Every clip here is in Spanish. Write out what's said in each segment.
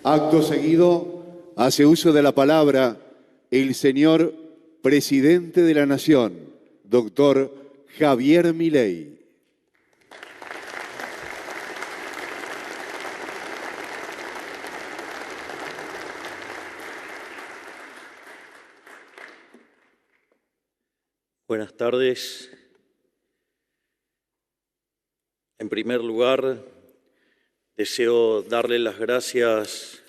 Acto seguido, hace uso de la palabra el señor Presidente de la Nación, doctor Javier Milei. Buenas tardes. En primer lugar, deseo darle las gracias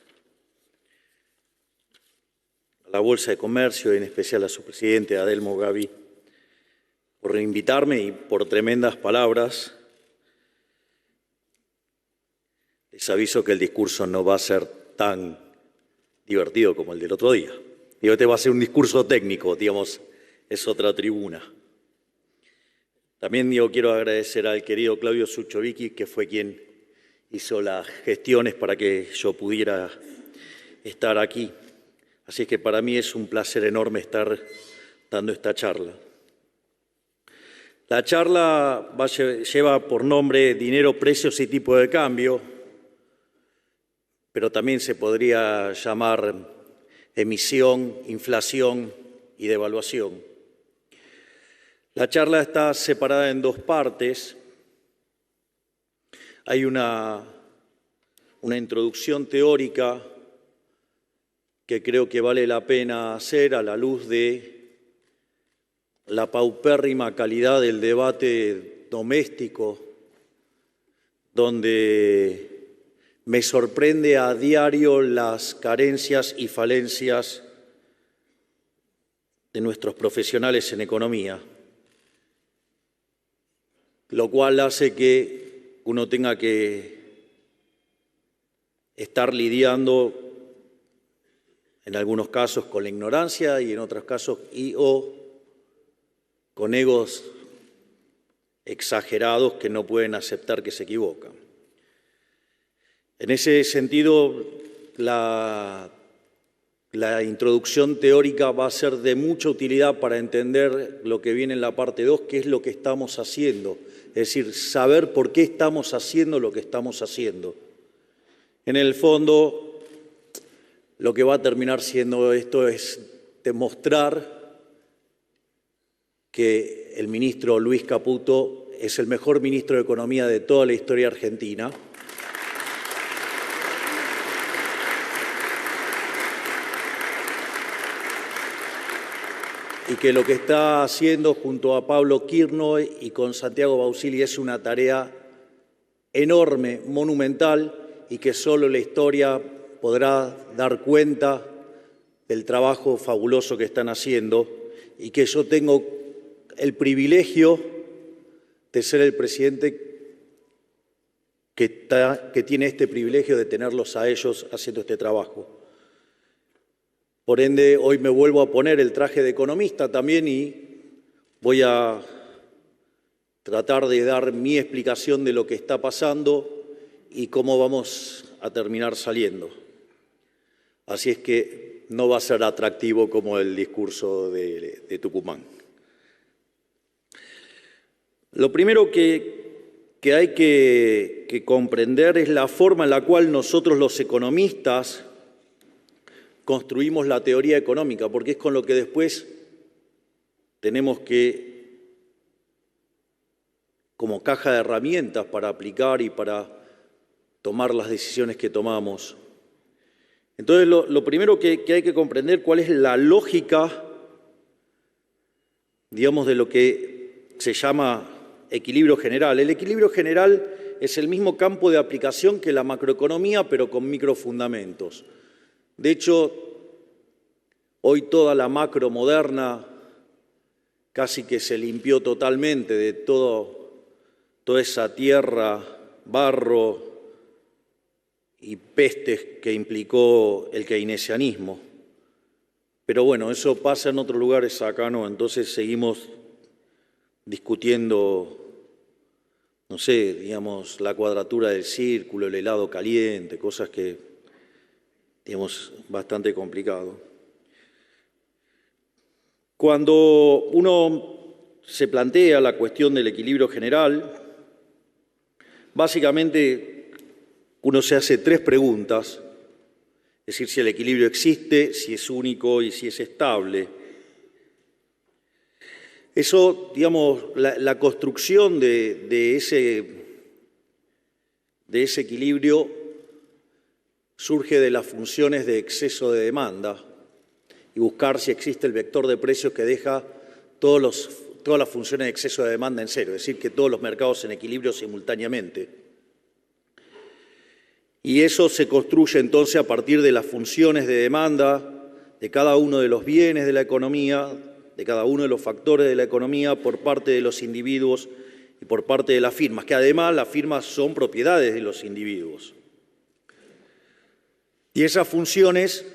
a la Bolsa de Comercio y en especial a su presidente, Adelmo Gavi, por invitarme y por tremendas palabras. Les aviso que el discurso no va a ser tan divertido como el del otro día. Este va a ser un discurso técnico, digamos, es otra tribuna. También quiero agradecer al querido Claudio Suchovicki, que fue quien hizo las gestiones para que yo pudiera estar aquí. Así que para mí es un placer enorme estar dando esta charla. La charla lleva por nombre Dinero, Precios y Tipo de Cambio, pero también se podría llamar emisión, inflación y devaluación. La charla está separada en dos partes. Hay una introducción teórica que creo que vale la pena hacer a la luz de la paupérrima calidad del debate doméstico, donde me sorprende a diario las carencias y falencias de nuestros profesionales en economía, lo cual hace que uno tenga que estar lidiando en algunos casos con la ignorancia y en otros casos o con egos exagerados que no pueden aceptar que se equivocan. En ese sentido, la introducción teórica va a ser de mucha utilidad para entender lo que viene en la parte 2, qué es lo que estamos haciendo. Es decir, saber por qué estamos haciendo lo que estamos haciendo. En el fondo, lo que va a terminar siendo esto es demostrar que el ministro Luis Caputo es el mejor ministro de Economía de toda la historia argentina. Y que lo que está haciendo junto a Pablo Kirchner y con Santiago Bausili es una tarea enorme, monumental, y que solo la historia podrá dar cuenta del trabajo fabuloso que están haciendo, y que yo tengo el privilegio de ser el presidente que tiene este privilegio de tenerlos a ellos haciendo este trabajo. Por ende, hoy me vuelvo a poner el traje de economista también y voy a tratar de dar mi explicación de lo que está pasando y cómo vamos a terminar saliendo. Así es que no va a ser atractivo como el discurso de Tucumán. Lo primero que hay que comprender es la forma en la cual nosotros los economistas construimos la teoría económica, porque es con lo que después tenemos que, como caja de herramientas para aplicar y para tomar las decisiones que tomamos. Entonces, lo primero que hay que comprender cuál es la lógica, digamos, de lo que se llama equilibrio general. El equilibrio general es el mismo campo de aplicación que la macroeconomía, pero con microfundamentos. De hecho, hoy toda la macro moderna casi que se limpió totalmente de toda esa tierra, barro y pestes que implicó el keynesianismo. Pero bueno, eso pasa en otros lugares, acá no, entonces seguimos discutiendo, no sé, digamos, la cuadratura del círculo, el helado caliente, cosas que, digamos, bastante complicado. Cuando uno se plantea la cuestión del equilibrio general, básicamente uno se hace tres preguntas decir, si el equilibrio existe, si es único y si es estable. Eso, digamos, la construcción de ese equilibrio surge de las funciones de exceso de demanda y buscar si existe el vector de precios que deja todas las funciones de exceso de demanda en cero, es decir, que todos los mercados en equilibrio simultáneamente. Y eso se construye entonces a partir de las funciones de demanda de cada uno de los bienes de la economía, de cada uno de los factores de la economía por parte de los individuos y por parte de las firmas, que además las firmas son propiedades de los individuos. Y esas funciones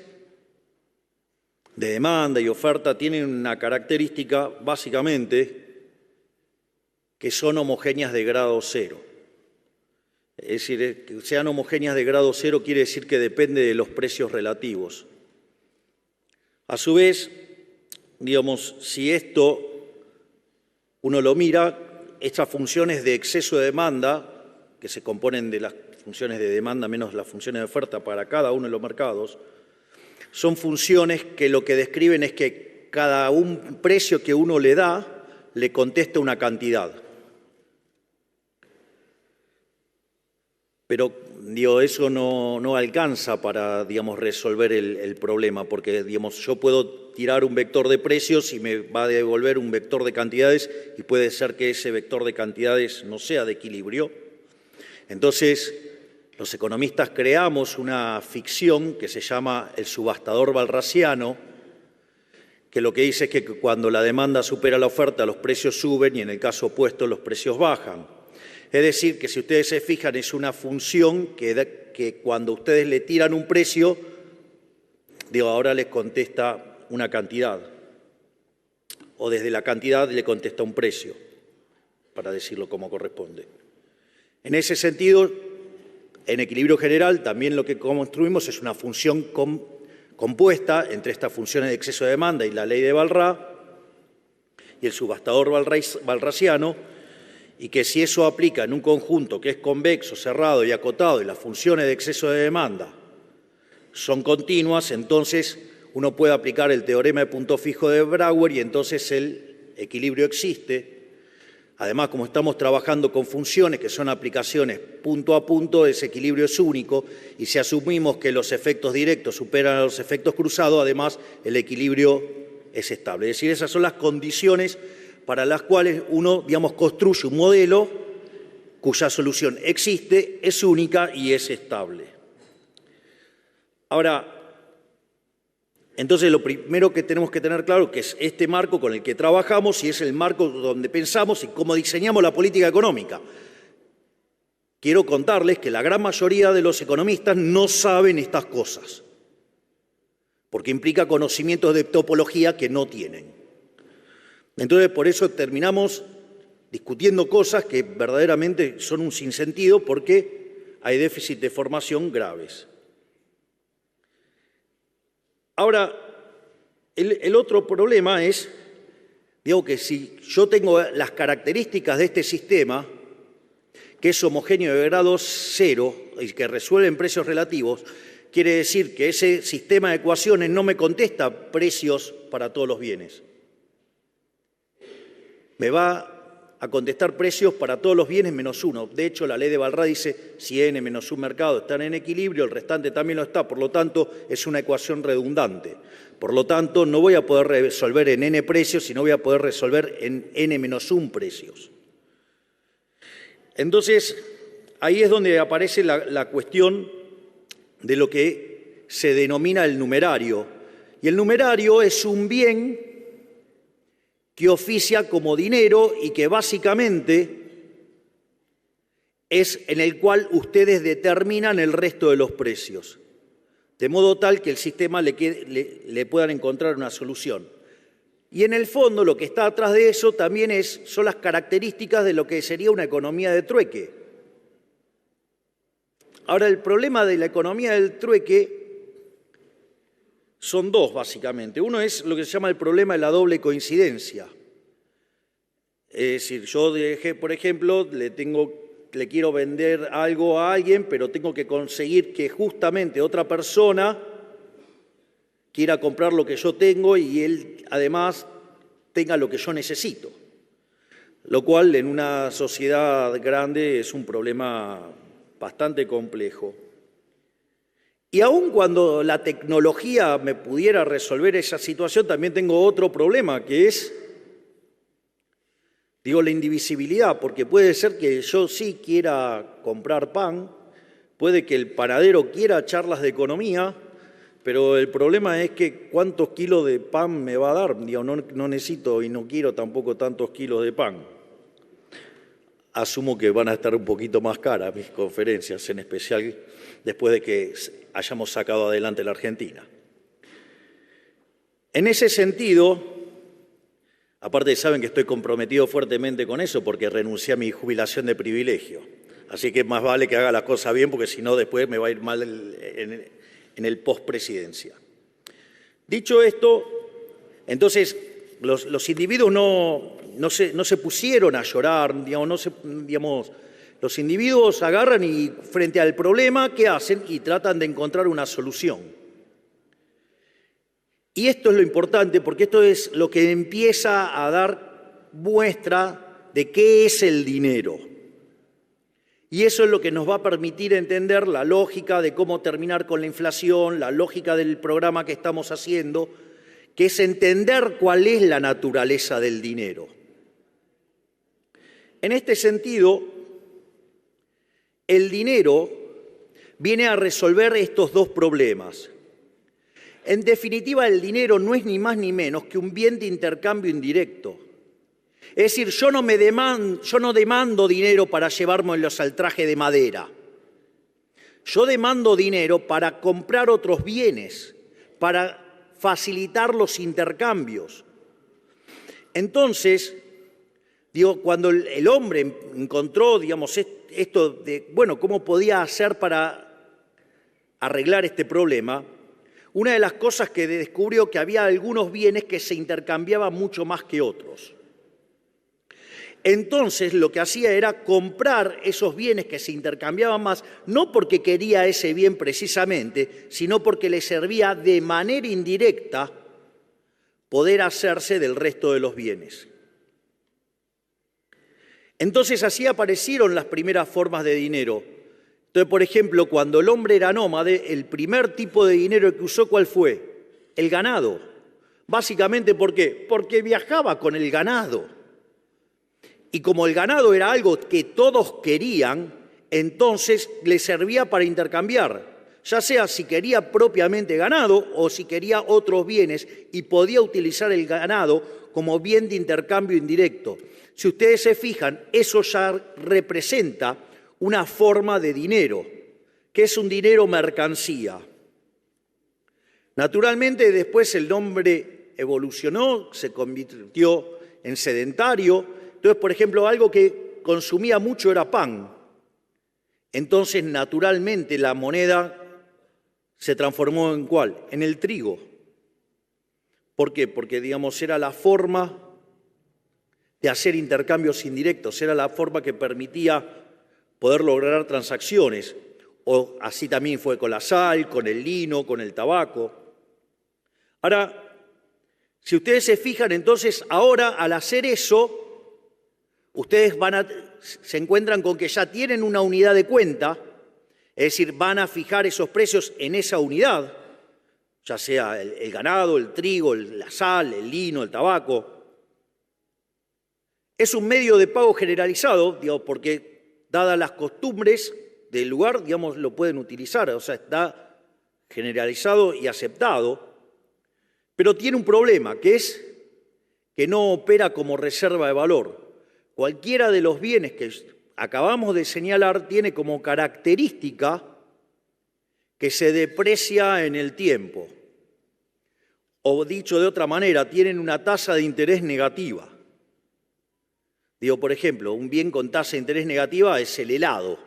de demanda y oferta tienen una característica, básicamente, que son homogéneas de grado cero. Es decir, que sean homogéneas de grado cero quiere decir que depende de los precios relativos. A su vez, digamos, si esto uno lo mira, estas funciones de exceso de demanda, que se componen de las funciones de demanda menos las funciones de oferta para cada uno de los mercados, son funciones que lo que describen es que cada un precio que uno le da le contesta una cantidad. Pero digo, eso no alcanza para, digamos, resolver el problema, porque digamos, yo puedo tirar un vector de precios y me va a devolver un vector de cantidades y puede ser que ese vector de cantidades no sea de equilibrio. Entonces, los economistas creamos una ficción que se llama el subastador walrasiano, que lo que dice es que cuando la demanda supera la oferta, los precios suben y en el caso opuesto los precios bajan. Es decir, que si ustedes se fijan, es una función que cuando ustedes le tiran un precio, digo, ahora les contesta una cantidad, o desde la cantidad le contesta un precio, para decirlo como corresponde. En ese sentido, en equilibrio general, también lo que construimos es una función compuesta entre estas funciones de exceso de demanda y la ley de Walras y el subastador walrasiano, y que si eso aplica en un conjunto que es convexo, cerrado y acotado y las funciones de exceso de demanda son continuas, entonces uno puede aplicar el teorema de punto fijo de Brouwer y entonces el equilibrio existe. Además, como estamos trabajando con funciones que son aplicaciones punto a punto, ese equilibrio es único y si asumimos que los efectos directos superan a los efectos cruzados, además el equilibrio es estable. Es decir, esas son las condiciones para las cuales uno, digamos, construye un modelo cuya solución existe, es única y es estable. Ahora, entonces lo primero que tenemos que tener claro que es este marco con el que trabajamos y es el marco donde pensamos y cómo diseñamos la política económica. Quiero contarles que la gran mayoría de los economistas no saben estas cosas, porque implica conocimientos de topología que no tienen. Entonces, por eso terminamos discutiendo cosas que verdaderamente son un sinsentido porque hay déficit de formación graves. Ahora, el otro problema es, digo que si yo tengo las características de este sistema, que es homogéneo de grado cero y que resuelve en precios relativos, quiere decir que ese sistema de ecuaciones no me contesta precios para todos los bienes. Me va a contestar precios para todos los bienes menos uno. De hecho, la ley de Walras dice si n menos un mercado están en equilibrio, el restante también lo está, por lo tanto, es una ecuación redundante. Por lo tanto, no voy a poder resolver en n precios, sino voy a poder resolver en n menos un precios. Entonces, ahí es donde aparece la cuestión de lo que se denomina el numerario. Y el numerario es un bien que oficia como dinero y que básicamente es en el cual ustedes determinan el resto de los precios, de modo tal que el sistema le puedan encontrar una solución. Y en el fondo lo que está atrás de eso también son las características de lo que sería una economía de trueque. Ahora, el problema de la economía del trueque son dos, básicamente. Uno es lo que se llama el problema de la doble coincidencia. Es decir, yo, por ejemplo, le quiero vender algo a alguien, pero tengo que conseguir que justamente otra persona quiera comprar lo que yo tengo y él además tenga lo que yo necesito, lo cual en una sociedad grande es un problema bastante complejo. Y aun cuando la tecnología me pudiera resolver esa situación, también tengo otro problema, que es, la indivisibilidad, porque puede ser que yo sí quiera comprar pan, puede que el panadero quiera charlas de economía, pero el problema es que cuántos kilos de pan me va a dar. No necesito y no quiero tampoco tantos kilos de pan. Asumo que van a estar un poquito más caras mis conferencias, en especial después de que hayamos sacado adelante la Argentina. En ese sentido, aparte saben que estoy comprometido fuertemente con eso porque renuncié a mi jubilación de privilegio. Así que más vale que haga las cosas bien porque si no después me va a ir mal en el postpresidencia. Dicho esto, entonces los individuos no se pusieron a llorar, los individuos agarran y frente al problema, ¿qué hacen? Y tratan de encontrar una solución. Y esto es lo importante porque esto es lo que empieza a dar muestra de qué es el dinero. Y eso es lo que nos va a permitir entender la lógica de cómo terminar con la inflación, la lógica del programa que estamos haciendo, que es entender cuál es la naturaleza del dinero. En este sentido, el dinero viene a resolver estos dos problemas. En definitiva, el dinero no es ni más ni menos que un bien de intercambio indirecto. Es decir, yo no demando dinero para llevármelos al traje de madera. Yo demando dinero para comprar otros bienes, para facilitar los intercambios. Entonces, cuando el hombre encontró, esto de, ¿cómo podía hacer para arreglar este problema? Una de las cosas que descubrió que había algunos bienes que se intercambiaban mucho más que otros. Entonces lo que hacía era comprar esos bienes que se intercambiaban más, no porque quería ese bien precisamente, sino porque le servía de manera indirecta poder hacerse del resto de los bienes. Entonces así aparecieron las primeras formas de dinero. Entonces, por ejemplo, cuando el hombre era nómade, el primer tipo de dinero que usó, ¿cuál fue? El ganado. Básicamente, ¿por qué? Porque viajaba con el ganado. Y como el ganado era algo que todos querían, entonces le servía para intercambiar, ya sea si quería propiamente ganado o si quería otros bienes, y podía utilizar el ganado como bien de intercambio indirecto. Si ustedes se fijan, eso ya representa una forma de dinero, que es un dinero mercancía. Naturalmente, después el hombre evolucionó, se convirtió en sedentario. Entonces, por ejemplo, algo que consumía mucho era pan. Entonces, naturalmente, la moneda se transformó ¿en cuál? En el trigo. ¿Por qué? Porque, era la forma de hacer intercambios indirectos, era la forma que permitía poder lograr transacciones. O así también fue con la sal, con el lino, con el tabaco. Ahora, si ustedes se fijan, entonces, ahora al hacer eso, ustedes se encuentran con que ya tienen una unidad de cuenta, es decir, van a fijar esos precios en esa unidad, ya sea el ganado, el trigo, la sal, el lino, el tabaco. Es un medio de pago generalizado, porque dadas las costumbres del lugar, lo pueden utilizar, o sea, está generalizado y aceptado, pero tiene un problema, que es que no opera como reserva de valor. Cualquiera de los bienes que acabamos de señalar tiene como característica que se deprecia en el tiempo. O dicho de otra manera, tienen una tasa de interés negativa. Por ejemplo, un bien con tasa de interés negativa es el helado.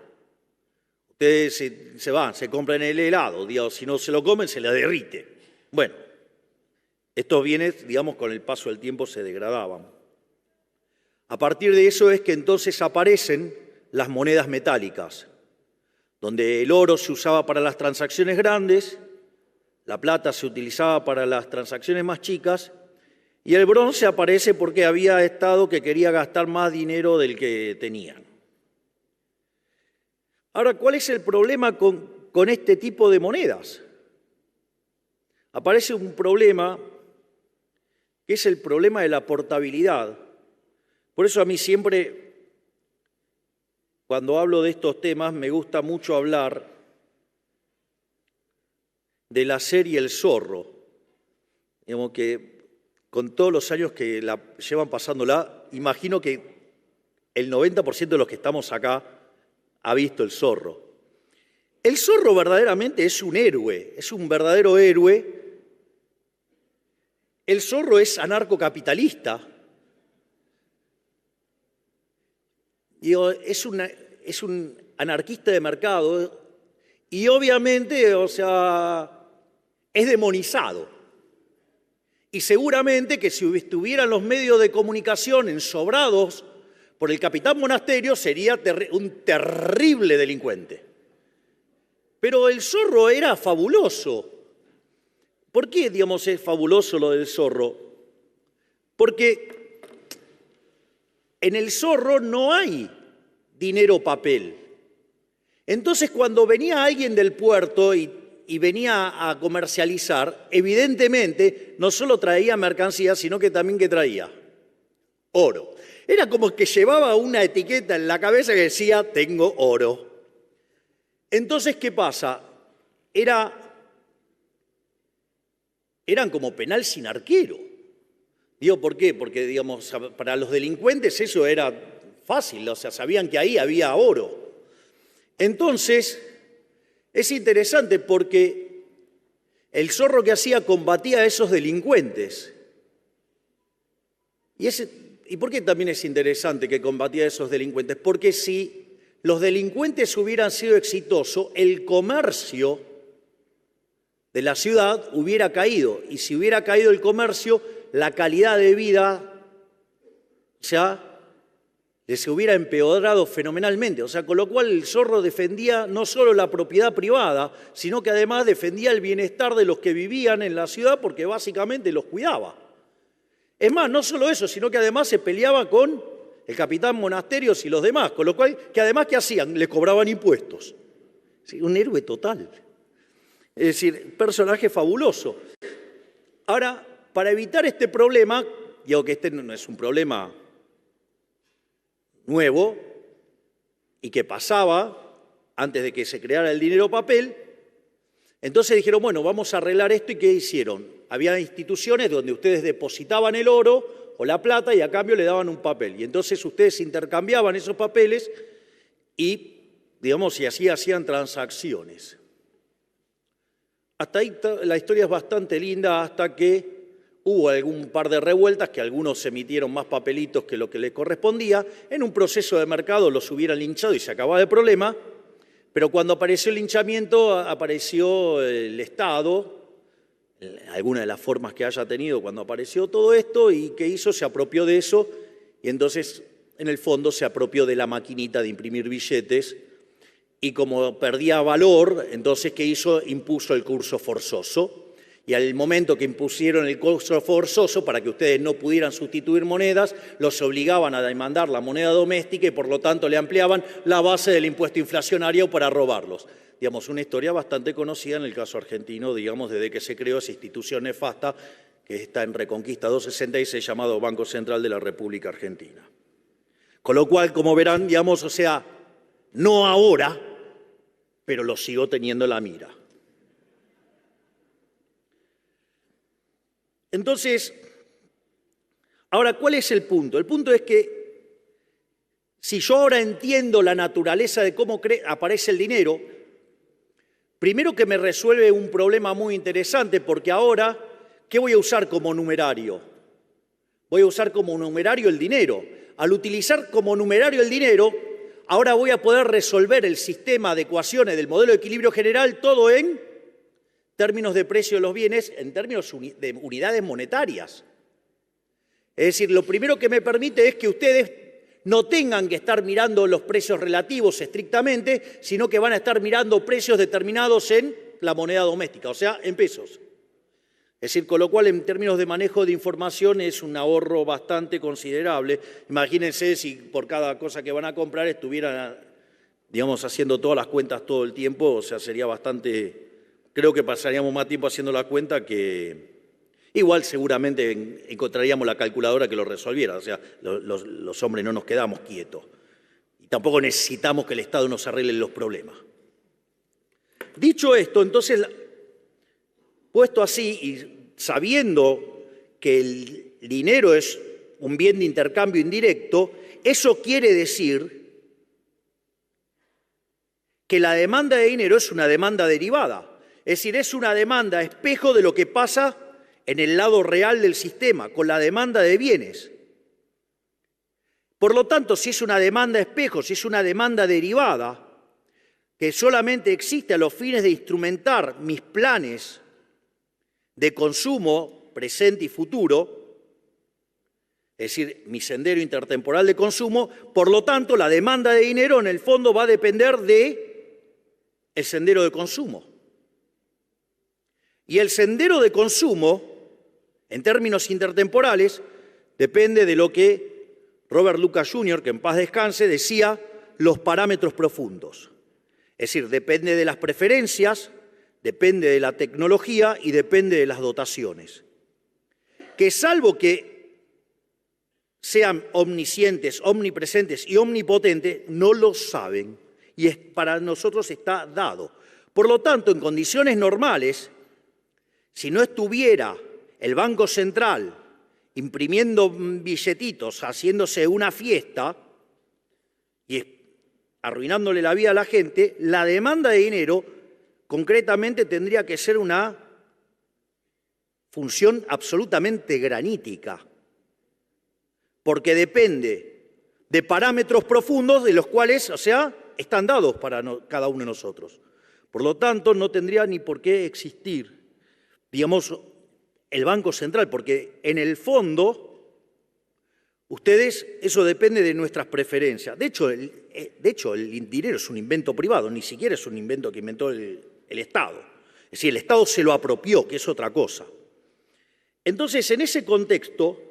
Ustedes se compran el helado, si no se lo comen, se le derrite. Bueno, estos bienes, con el paso del tiempo se degradaban. A partir de eso es que entonces aparecen las monedas metálicas, donde el oro se usaba para las transacciones grandes, La plata se utilizaba para las transacciones más chicas y el bronce aparece porque había Estado que quería gastar más dinero del que tenían. Ahora, ¿cuál es el problema con este tipo de monedas? Aparece un problema que es el problema de la portabilidad. Por eso a mí siempre, cuando hablo de estos temas, me gusta mucho hablar de la serie El Zorro. Digamos que con todos los años que la llevan pasándola, imagino que el 90% de los que estamos acá ha visto El Zorro. El Zorro verdaderamente es un héroe, es un verdadero héroe. El Zorro es anarcocapitalista. Es un anarquista de mercado y obviamente, es demonizado. Y seguramente que si estuvieran los medios de comunicación ensobrados por el capitán Monasterio, sería un terrible delincuente. Pero el Zorro era fabuloso. ¿Por qué, es fabuloso lo del Zorro? Porque en el Zorro no hay dinero papel. Entonces, cuando venía alguien del puerto y venía a comercializar, evidentemente no solo traía mercancía, sino que también ¿qué traía? Oro. Era como que llevaba una etiqueta en la cabeza que decía, tengo oro. Entonces, ¿qué pasa? Eran como penal sin arquero. Digo, ¿por qué? Porque, para los delincuentes eso era fácil, sabían que ahí había oro. Entonces, es interesante porque el Zorro que hacía combatía a esos delincuentes. ¿Y por qué también es interesante que combatía a esos delincuentes? Porque si los delincuentes hubieran sido exitosos, el comercio de la ciudad hubiera caído. Y si hubiera caído el comercio, la calidad de vida les hubiera empeorado fenomenalmente. Con lo cual el Zorro defendía no solo la propiedad privada, sino que además defendía el bienestar de los que vivían en la ciudad porque básicamente los cuidaba. Es más, no solo eso, sino que además se peleaba con el capitán Monasterios y los demás, con lo cual, que además, ¿qué hacían? Le cobraban impuestos. Sí, un héroe total. Es decir, personaje fabuloso. Ahora, para evitar este problema, digo que este no es un problema nuevo y que pasaba antes de que se creara el dinero papel, entonces dijeron, bueno, vamos a arreglar esto. ¿Y qué hicieron? Había instituciones donde ustedes depositaban el oro o la plata y a cambio le daban un papel. Y entonces ustedes intercambiaban esos papeles y así hacían transacciones. Hasta ahí la historia es bastante linda, hasta que hubo algún par de revueltas, que algunos emitieron más papelitos que lo que les correspondía. En un proceso de mercado los hubieran linchado y se acababa el problema, pero cuando apareció el linchamiento, apareció el Estado, alguna de las formas que haya tenido cuando apareció todo esto, y ¿qué hizo? Se apropió de eso, y entonces, en el fondo, se apropió de la maquinita de imprimir billetes, y como perdía valor, entonces, ¿qué hizo? Impuso el curso forzoso. Y al momento que impusieron el curso forzoso, para que ustedes no pudieran sustituir monedas, los obligaban a demandar la moneda doméstica y por lo tanto le ampliaban la base del impuesto inflacionario para robarlos. Una historia bastante conocida en el caso argentino, desde que se creó esa institución nefasta que está en Reconquista 266, llamado Banco Central de la República Argentina. Con lo cual, como verán, no ahora, pero lo sigo teniendo en la mira. Entonces, ahora, ¿cuál es el punto? El punto es que si yo ahora entiendo la naturaleza de cómo aparece el dinero, primero que me resuelve un problema muy interesante, porque ahora, ¿qué voy a usar como numerario? Voy a usar como numerario el dinero. Al utilizar como numerario el dinero, ahora voy a poder resolver el sistema de ecuaciones del modelo de equilibrio general, todo en términos de precio de los bienes, en términos de unidades monetarias. Es decir, lo primero que me permite es que ustedes no tengan que estar mirando los precios relativos estrictamente, sino que van a estar mirando precios determinados en la moneda doméstica, o sea, en pesos. Es decir, con lo cual en términos de manejo de información es un ahorro bastante considerable. Imagínense si por cada cosa que van a comprar estuvieran, digamos, haciendo todas las cuentas todo el tiempo, o sea, sería bastante, creo que pasaríamos más tiempo haciendo la cuenta que, igual seguramente encontraríamos la calculadora que lo resolviera, o sea, los hombres no nos quedamos quietos. Y tampoco necesitamos que el Estado nos arregle los problemas. Dicho esto, entonces, puesto así y sabiendo que el dinero es un bien de intercambio indirecto, eso quiere decir que la demanda de dinero es una demanda derivada. Es decir, es una demanda espejo de lo que pasa en el lado real del sistema, con la demanda de bienes. Por lo tanto, si es una demanda espejo, si es una demanda derivada, que solamente existe a los fines de instrumentar mis planes de consumo presente y futuro, es decir, mi sendero intertemporal de consumo, por lo tanto, la demanda de dinero en el fondo va a depender del sendero de consumo. Y el sendero de consumo, en términos intertemporales, depende de lo que Robert Lucas Jr., que en paz descanse, decía, los parámetros profundos. Es decir, depende de las preferencias, depende de la tecnología y depende de las dotaciones. Que salvo que sean omniscientes, omnipresentes y omnipotentes, no lo saben y para nosotros está dado. Por lo tanto, en condiciones normales, si no estuviera el Banco Central imprimiendo billetitos, haciéndose una fiesta y arruinándole la vida a la gente, la demanda de dinero concretamente tendría que ser una función absolutamente granítica, porque depende de parámetros profundos de los cuales, o sea, están dados para cada uno de nosotros. Por lo tanto, no tendría ni por qué existir, digamos, el Banco Central, porque en el fondo, eso depende de nuestras preferencias. De hecho, el dinero es un invento privado, ni siquiera es un invento que inventó el Estado. Es decir, el Estado se lo apropió, que es otra cosa. Entonces, en ese contexto,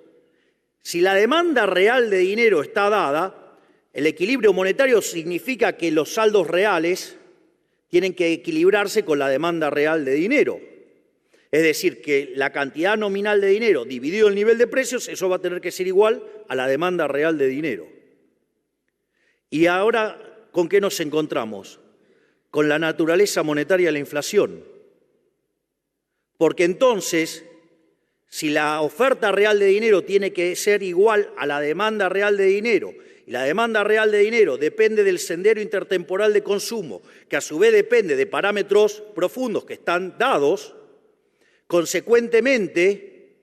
si la demanda real de dinero está dada, el equilibrio monetario significa que los saldos reales tienen que equilibrarse con la demanda real de dinero. Es decir, que la cantidad nominal de dinero dividido el nivel de precios, eso va a tener que ser igual a la demanda real de dinero. Y ahora, ¿con qué nos encontramos? Con la naturaleza monetaria de la inflación. Porque entonces, si la oferta real de dinero tiene que ser igual a la demanda real de dinero, y la demanda real de dinero depende del sendero intertemporal de consumo, que a su vez depende de parámetros profundos que están dados, consecuentemente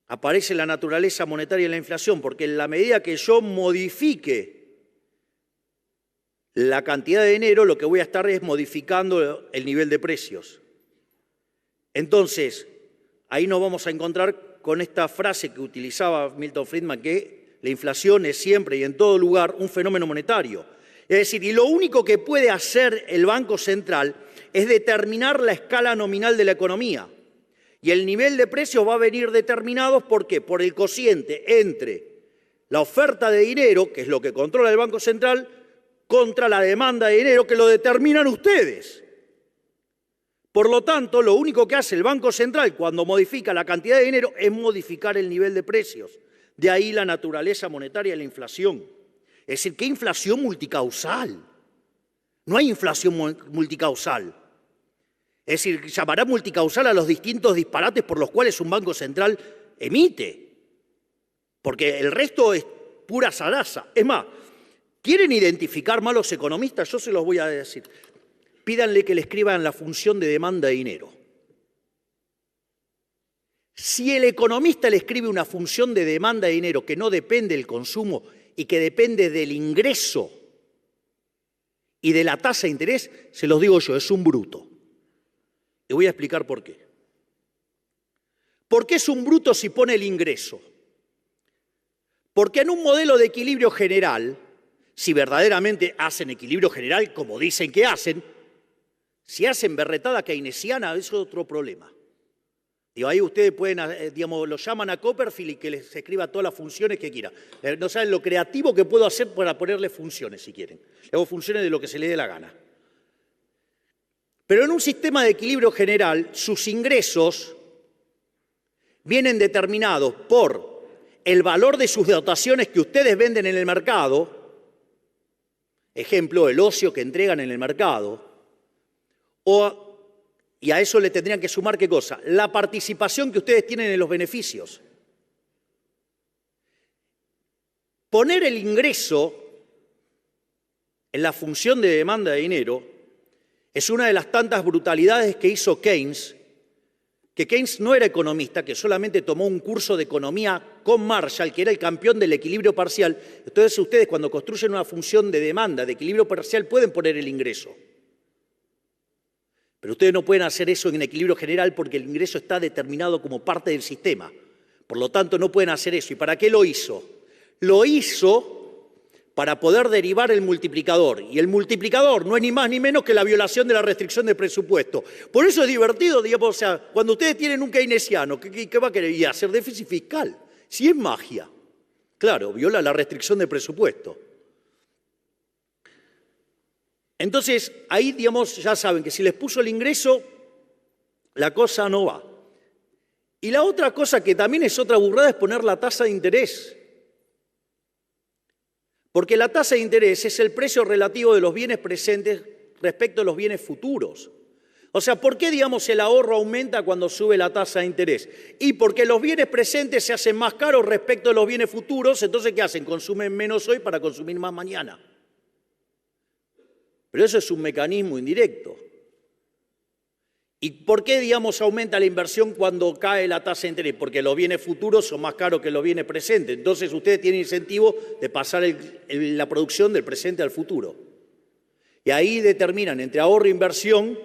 aparece la naturaleza monetaria de la inflación, porque en la medida que yo modifique la cantidad de dinero, lo que voy a estar es modificando el nivel de precios. Entonces, ahí nos vamos a encontrar con esta frase que utilizaba Milton Friedman, que la inflación es siempre y en todo lugar un fenómeno monetario. Es decir, y lo único que puede hacer el Banco Central es determinar la escala nominal de la economía. Y el nivel de precios va a venir determinado, ¿por qué? Por el cociente entre la oferta de dinero, que es lo que controla el Banco Central, contra la demanda de dinero, que lo determinan ustedes. Por lo tanto, lo único que hace el Banco Central cuando modifica la cantidad de dinero es modificar el nivel de precios. De ahí la naturaleza monetaria de la inflación. Es decir, ¿qué inflación multicausal? No hay inflación multicausal. Es decir, llamará multicausal a los distintos disparates por los cuales un Banco Central emite. Porque el resto es pura zaraza. Es más, ¿quieren identificar malos economistas? Yo se los voy a decir. Pídanle que le escriban la función de demanda de dinero. Si el economista le escribe una función de demanda de dinero que no depende del consumo y que depende del ingreso y de la tasa de interés, se los digo yo, es un bruto. Y voy a explicar por qué. ¿Por qué es un bruto si pone el ingreso? Porque en un modelo de equilibrio general, si verdaderamente hacen equilibrio general, como dicen que hacen, Si hacen berretada keynesiana, eso es otro problema. Digo, ahí ustedes pueden, digamos, lo llaman a Copperfield y que les escriba todas las funciones que quiera. No saben lo creativo que puedo hacer para ponerle funciones, si quieren. Le hago funciones de lo que se les dé la gana. Pero en un sistema de equilibrio general, sus ingresos vienen determinados por el valor de sus dotaciones que ustedes venden en el mercado, ejemplo, el ocio que entregan en el mercado, y a eso le tendrían que sumar, ¿qué cosa? La participación que ustedes tienen en los beneficios. Poner el ingreso en la función de demanda de dinero es una de las tantas brutalidades que hizo Keynes, que Keynes no era economista, que solamente tomó un curso de economía con Marshall, que era el campeón del equilibrio parcial. Entonces ustedes cuando construyen una función de demanda, de equilibrio parcial, pueden poner el ingreso. Pero ustedes no pueden hacer eso en equilibrio general porque el ingreso está determinado como parte del sistema. Por lo tanto, no pueden hacer eso. ¿Y para qué lo hizo? Lo hizo para poder derivar el multiplicador. Y el multiplicador no es ni más ni menos que la violación de la restricción de presupuesto. Por eso es divertido, digamos, o sea, cuando ustedes tienen un keynesiano, ¿qué va a querer? Y hacer déficit fiscal. Si es magia. Claro, viola la restricción de presupuesto. Entonces, ahí, digamos, ya saben que si les puso el ingreso, la cosa no va. Y la otra cosa que también es otra burrada es poner la tasa de interés. Porque la tasa de interés es el precio relativo de los bienes presentes respecto a los bienes futuros. O sea, ¿por qué, digamos, el ahorro aumenta cuando sube la tasa de interés? Y porque los bienes presentes se hacen más caros respecto a los bienes futuros, entonces, ¿qué hacen? Consumen menos hoy para consumir más mañana. Pero eso es un mecanismo indirecto. ¿Y por qué, digamos, aumenta la inversión cuando cae la tasa de interés? Porque los bienes futuros son más caros que los bienes presentes. Entonces ustedes tienen incentivo de pasar la producción del presente al futuro. Y ahí determinan entre ahorro e inversión,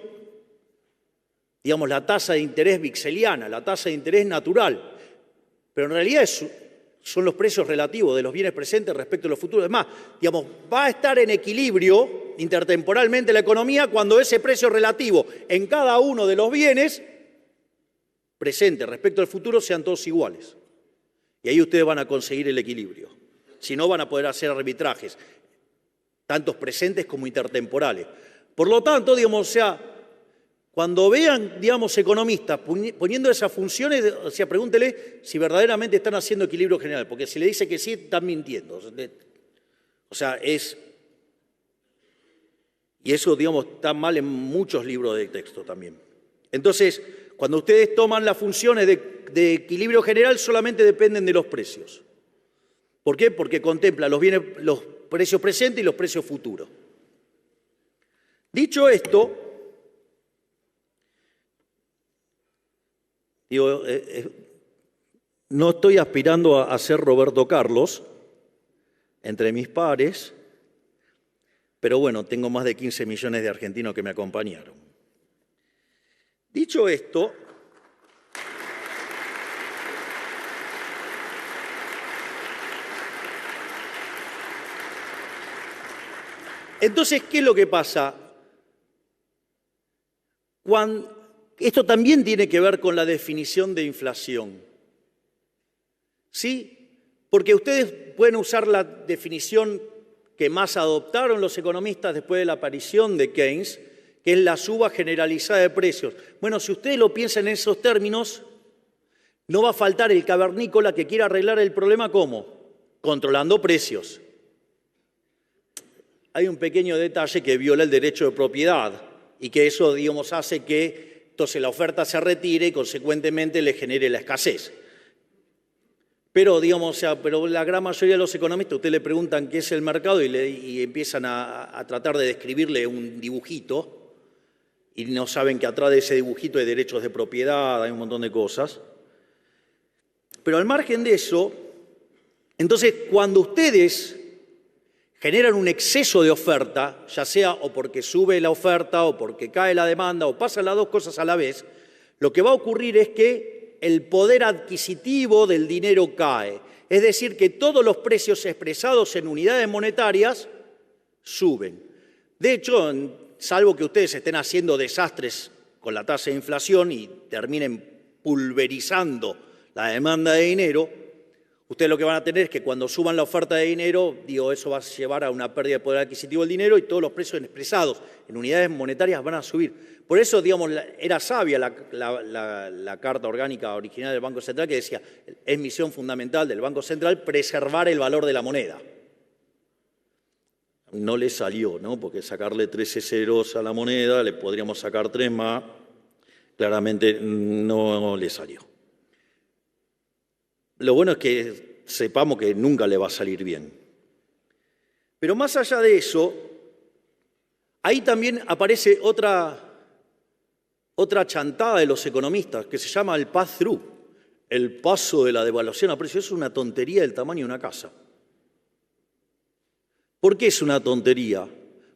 digamos, la tasa de interés vixeliana, la tasa de interés natural. Pero en realidad son los precios relativos de los bienes presentes respecto a los futuros. Además, digamos, va a estar en equilibrio intertemporalmente la economía cuando ese precio relativo en cada uno de los bienes presentes respecto al futuro sean todos iguales. Y ahí ustedes van a conseguir el equilibrio. Si no, van a poder hacer arbitrajes, tantos presentes como intertemporales. Por lo tanto, digamos, o sea, cuando vean, digamos, economistas poniendo esas funciones, o sea, pregúntele si verdaderamente están haciendo equilibrio general, porque si le dice que sí, están mintiendo. O sea, y eso, digamos, está mal en muchos libros de texto también. Entonces, cuando ustedes toman las funciones de equilibrio general, solamente dependen de los precios. ¿Por qué? Porque contempla los precios presentes y los precios futuros. Dicho esto, digo, no estoy aspirando a ser Roberto Carlos entre mis pares, pero bueno, tengo más de 15 millones de argentinos que me acompañaron. Dicho esto, entonces, ¿qué es lo que pasa? Esto también tiene que ver con la definición de inflación. ¿Sí? Porque ustedes pueden usar la definición que más adoptaron los economistas después de la aparición de Keynes, que es la suba generalizada de precios. Bueno, si ustedes lo piensan en esos términos, no va a faltar el cavernícola que quiera arreglar el problema, ¿cómo? Controlando precios. Hay un pequeño detalle que viola el derecho de propiedad y que eso, digamos, hace que entonces la oferta se retire y consecuentemente le genere la escasez. Pero, digamos, o sea, pero la gran mayoría de los economistas, ustedes le preguntan qué es el mercado y empiezan a tratar de describirle un dibujito y no saben que atrás de ese dibujito hay derechos de propiedad, hay un montón de cosas. Pero al margen de eso, entonces cuando ustedes generan un exceso de oferta, ya sea o porque sube la oferta o porque cae la demanda o pasan las dos cosas a la vez, lo que va a ocurrir es que el poder adquisitivo del dinero cae. Es decir, que todos los precios expresados en unidades monetarias suben. De hecho, salvo que ustedes estén haciendo desastres con la tasa de inflación y terminen pulverizando la demanda de dinero, ustedes lo que van a tener es que cuando suban la oferta de dinero, eso va a llevar a una pérdida de poder adquisitivo del dinero y todos los precios expresados en unidades monetarias van a subir. Por eso, era sabia la Carta Orgánica original del Banco Central que decía, es misión fundamental del Banco Central preservar el valor de la moneda. No le salió, ¿no? Porque sacarle 13 ceros a la moneda, le podríamos sacar 3 más, claramente no le salió. Lo bueno es que sepamos que nunca le va a salir bien. Pero más allá de eso, ahí también aparece otra chantada de los economistas que se llama el pass-through, el paso de la devaluación a precios. Es una tontería del tamaño de una casa. ¿Por qué es una tontería?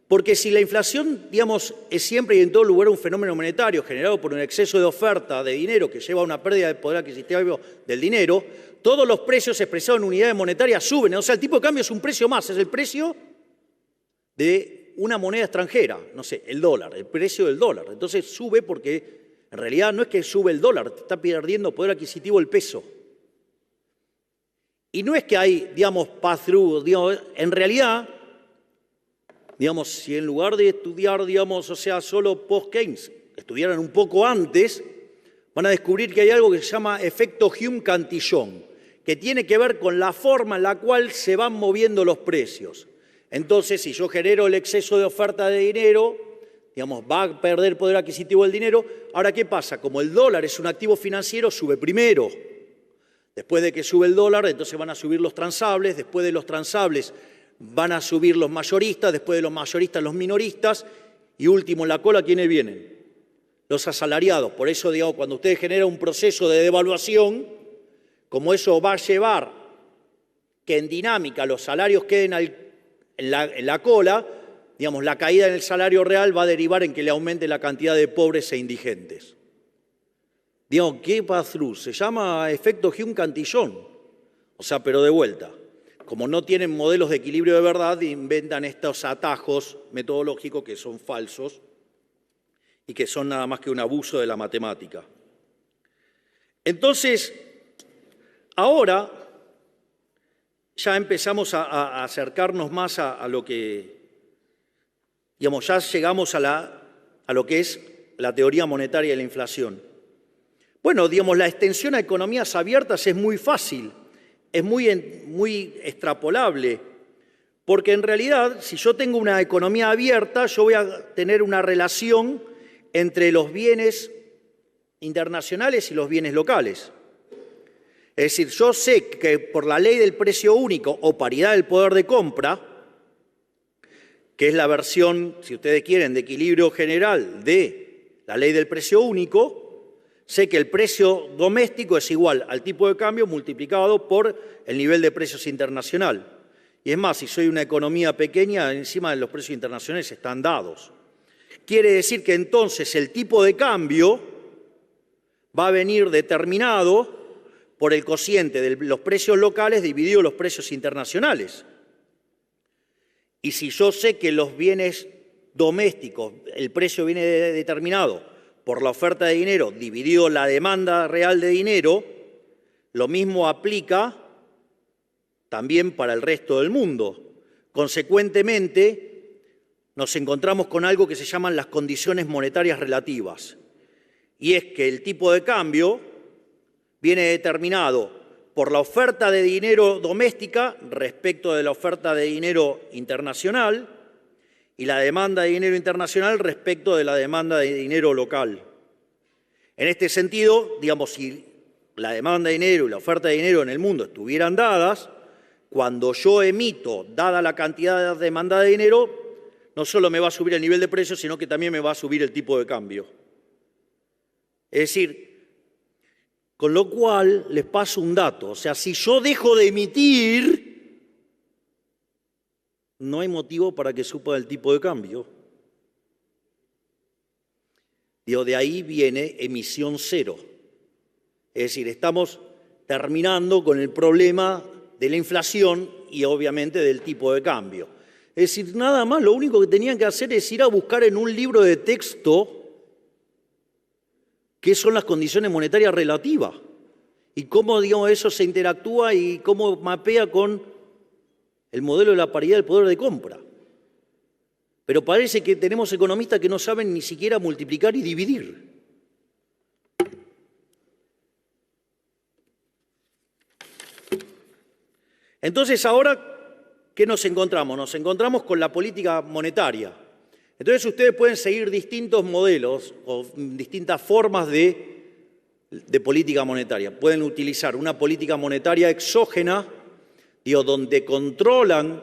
Porque si la inflación, es siempre y en todo lugar un fenómeno monetario generado por un exceso de oferta de dinero que lleva a una pérdida de poder adquisitivo del dinero, todos los precios expresados en unidades monetarias suben. O sea, el tipo de cambio es un precio más, es el precio de una moneda extranjera, no sé, el dólar, el precio del dólar. Entonces sube porque en realidad no es que sube el dólar, te está perdiendo poder adquisitivo el peso. Y no es que hay, pass-through, en realidad, si en lugar de estudiar, solo post-Keynes, estudiaran un poco antes, van a descubrir que hay algo que se llama efecto Hume-Cantillon, que tiene que ver con la forma en la cual se van moviendo los precios. Entonces, si yo genero el exceso de oferta de dinero, va a perder poder adquisitivo el dinero. Ahora, ¿qué pasa? Como el dólar es un activo financiero, sube primero. Después de que sube el dólar, entonces van a subir los transables, después de los transables van a subir los mayoristas, después de los mayoristas los minoristas, y último en la cola, ¿quiénes vienen? Los asalariados. Por eso, cuando usted genera un proceso de devaluación, como eso va a llevar que en dinámica los salarios queden en la cola, la caída en el salario real va a derivar en que le aumente la cantidad de pobres e indigentes. ¿Qué pass-through? Se llama efecto Hume-Cantillon. Pero de vuelta, como no tienen modelos de equilibrio de verdad, inventan estos atajos metodológicos que son falsos y que son nada más que un abuso de la matemática. Entonces, ahora ya empezamos a acercarnos más a lo que, ya llegamos a lo que es la teoría monetaria de la inflación. Bueno, la extensión a economías abiertas es muy fácil, es muy extrapolable, porque en realidad, si yo tengo una economía abierta, yo voy a tener una relación entre los bienes internacionales y los bienes locales. Es decir, yo sé que por la ley del precio único o paridad del poder de compra, que es la versión, si ustedes quieren, de equilibrio general de la ley del precio único, sé que el precio doméstico es igual al tipo de cambio multiplicado por el nivel de precios internacional. Y es más, si soy una economía pequeña, encima de los precios internacionales están dados. Quiere decir que entonces el tipo de cambio va a venir determinado por el cociente de los precios locales dividido los precios internacionales. Y si yo sé que los bienes domésticos, el precio viene determinado por la oferta de dinero dividido la demanda real de dinero, lo mismo aplica también para el resto del mundo. Consecuentemente, nos encontramos con algo que se llaman las condiciones monetarias relativas. Y es que el tipo de cambio viene determinado por la oferta de dinero doméstica respecto de la oferta de dinero internacional y la demanda de dinero internacional respecto de la demanda de dinero local. En este sentido, si la demanda de dinero y la oferta de dinero en el mundo estuvieran dadas, cuando yo emito, dada la cantidad de demanda de dinero, no solo me va a subir el nivel de precios, sino que también me va a subir el tipo de cambio. Es decir, con lo cual les paso un dato, si yo dejo de emitir, no hay motivo para que suba el tipo de cambio. De ahí viene emisión cero. Es decir, estamos terminando con el problema de la inflación y obviamente del tipo de cambio. Es decir, nada más, lo único que tenían que hacer es ir a buscar en un libro de texto qué son las condiciones monetarias relativas y cómo, digamos, eso se interactúa y cómo mapea con el modelo de la paridad del poder de compra. Pero parece que tenemos economistas que no saben ni siquiera multiplicar y dividir. Entonces, ahora, ¿qué nos encontramos? Nos encontramos con la política monetaria. Entonces, ustedes pueden seguir distintos modelos o distintas formas de política monetaria. Pueden utilizar una política monetaria exógena, digo, donde controlan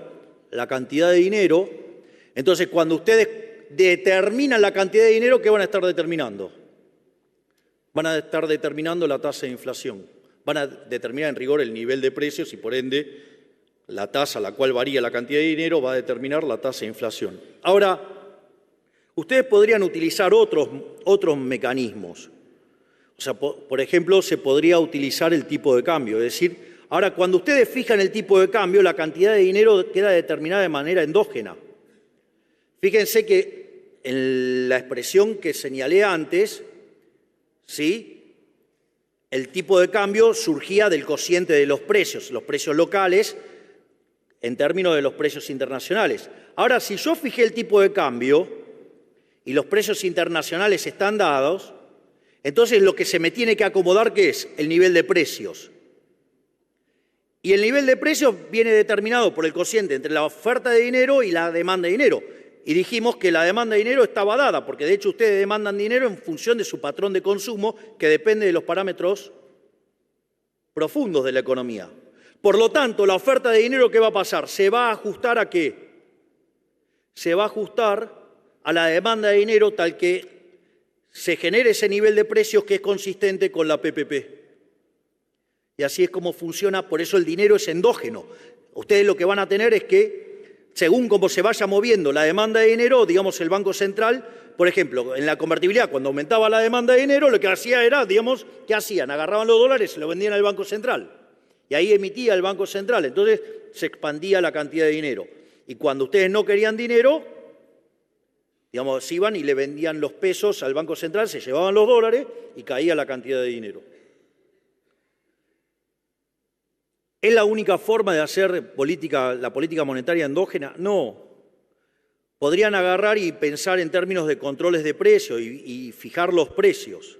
la cantidad de dinero. Entonces, cuando ustedes determinan la cantidad de dinero, ¿qué van a estar determinando? Van a estar determinando la tasa de inflación. Van a determinar en rigor el nivel de precios y, por ende, la tasa a la cual varía la cantidad de dinero va a determinar la tasa de inflación. Ahora, ustedes podrían utilizar otros mecanismos. O sea, por ejemplo, se podría utilizar el tipo de cambio. Es decir, ahora, cuando ustedes fijan el tipo de cambio, la cantidad de dinero queda determinada de manera endógena. Fíjense que en la expresión que señalé antes, ¿sí?, el tipo de cambio surgía del cociente de los precios locales, en términos de los precios internacionales. Ahora, si yo fijé el tipo de cambio y los precios internacionales están dados, entonces lo que se me tiene que acomodar, ¿qué es? El nivel de precios. Y el nivel de precios viene determinado por el cociente entre la oferta de dinero y la demanda de dinero. Y dijimos que la demanda de dinero estaba dada, porque de hecho ustedes demandan dinero en función de su patrón de consumo, que depende de los parámetros profundos de la economía. Por lo tanto, la oferta de dinero, ¿qué va a pasar? ¿Se va a ajustar a qué? Se va a ajustar a la demanda de dinero tal que se genere ese nivel de precios que es consistente con la PPP. Y así es como funciona, por eso el dinero es endógeno. Ustedes lo que van a tener es que, según cómo se vaya moviendo la demanda de dinero, digamos, el Banco Central, por ejemplo, en la convertibilidad, cuando aumentaba la demanda de dinero, lo que hacía era, digamos, ¿qué hacían? Agarraban los dólares y se los vendían al Banco Central. Y ahí emitía el Banco Central. Entonces se expandía la cantidad de dinero. Y cuando ustedes no querían dinero, digamos, iban y le vendían los pesos al Banco Central, se llevaban los dólares y caía la cantidad de dinero. ¿Es la única forma de hacer la política monetaria endógena? No. Podrían agarrar y pensar en términos de controles de precios y fijar los precios.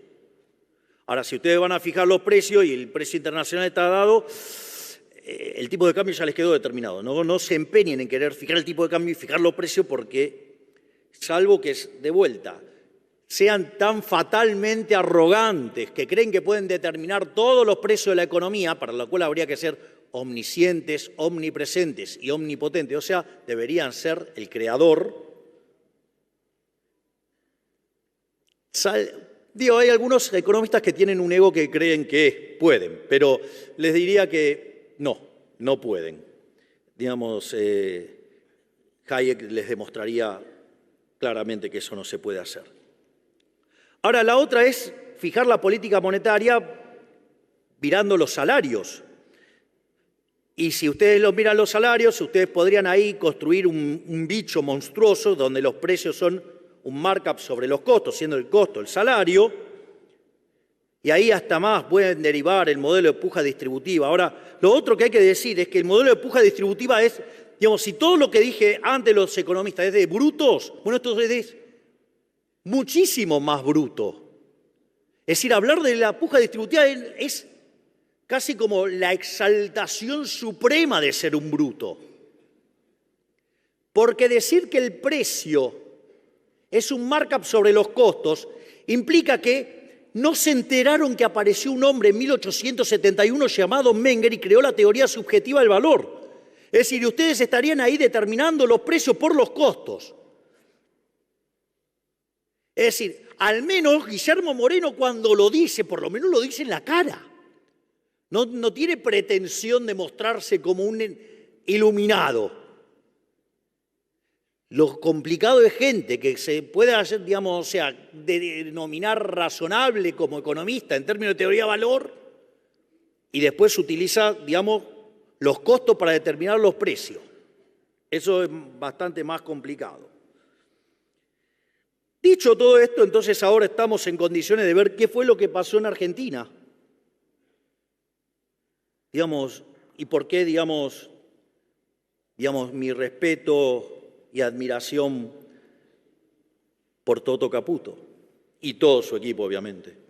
Ahora, si ustedes van a fijar los precios y el precio internacional está dado, el tipo de cambio ya les quedó determinado. No se empeñen en querer fijar el tipo de cambio y fijar los precios porque, salvo que, de vuelta, sean tan fatalmente arrogantes que creen que pueden determinar todos los precios de la economía, para lo cual habría que ser omniscientes, omnipresentes y omnipotentes, o sea, deberían ser el creador. Hay algunos economistas que tienen un ego que creen que pueden, pero les diría que no pueden. Digamos, Hayek les demostraría claramente que eso no se puede hacer. Ahora, la otra es fijar la política monetaria mirando los salarios. Y si ustedes miran los salarios, ustedes podrían ahí construir un bicho monstruoso donde los precios son un markup sobre los costos, siendo el costo el salario, y ahí hasta más pueden derivar el modelo de puja distributiva. Ahora, lo otro que hay que decir es que el modelo de puja distributiva es, digamos, si todo lo que dije antes los economistas es de brutos, bueno, esto es muchísimo más bruto. Es decir, hablar de la puja distributiva es casi como la exaltación suprema de ser un bruto. Porque decir que el precio es un markup sobre los costos implica que no se enteraron que apareció un hombre en 1871 llamado Menger y creó la teoría subjetiva del valor. Es decir, ustedes estarían ahí determinando los precios por los costos. Es decir, al menos Guillermo Moreno cuando lo dice, por lo menos lo dice en la cara. No tiene pretensión de mostrarse como un iluminado. Lo complicado es gente que se puede hacer, digamos, o sea, denominar razonable como economista en términos de teoría de valor y después utiliza, digamos, los costos para determinar los precios. Eso es bastante más complicado. Dicho todo esto, entonces ahora estamos en condiciones de ver qué fue lo que pasó en Argentina. Digamos, y por qué, digamos, mi respeto y admiración por Toto Caputo y todo su equipo, obviamente.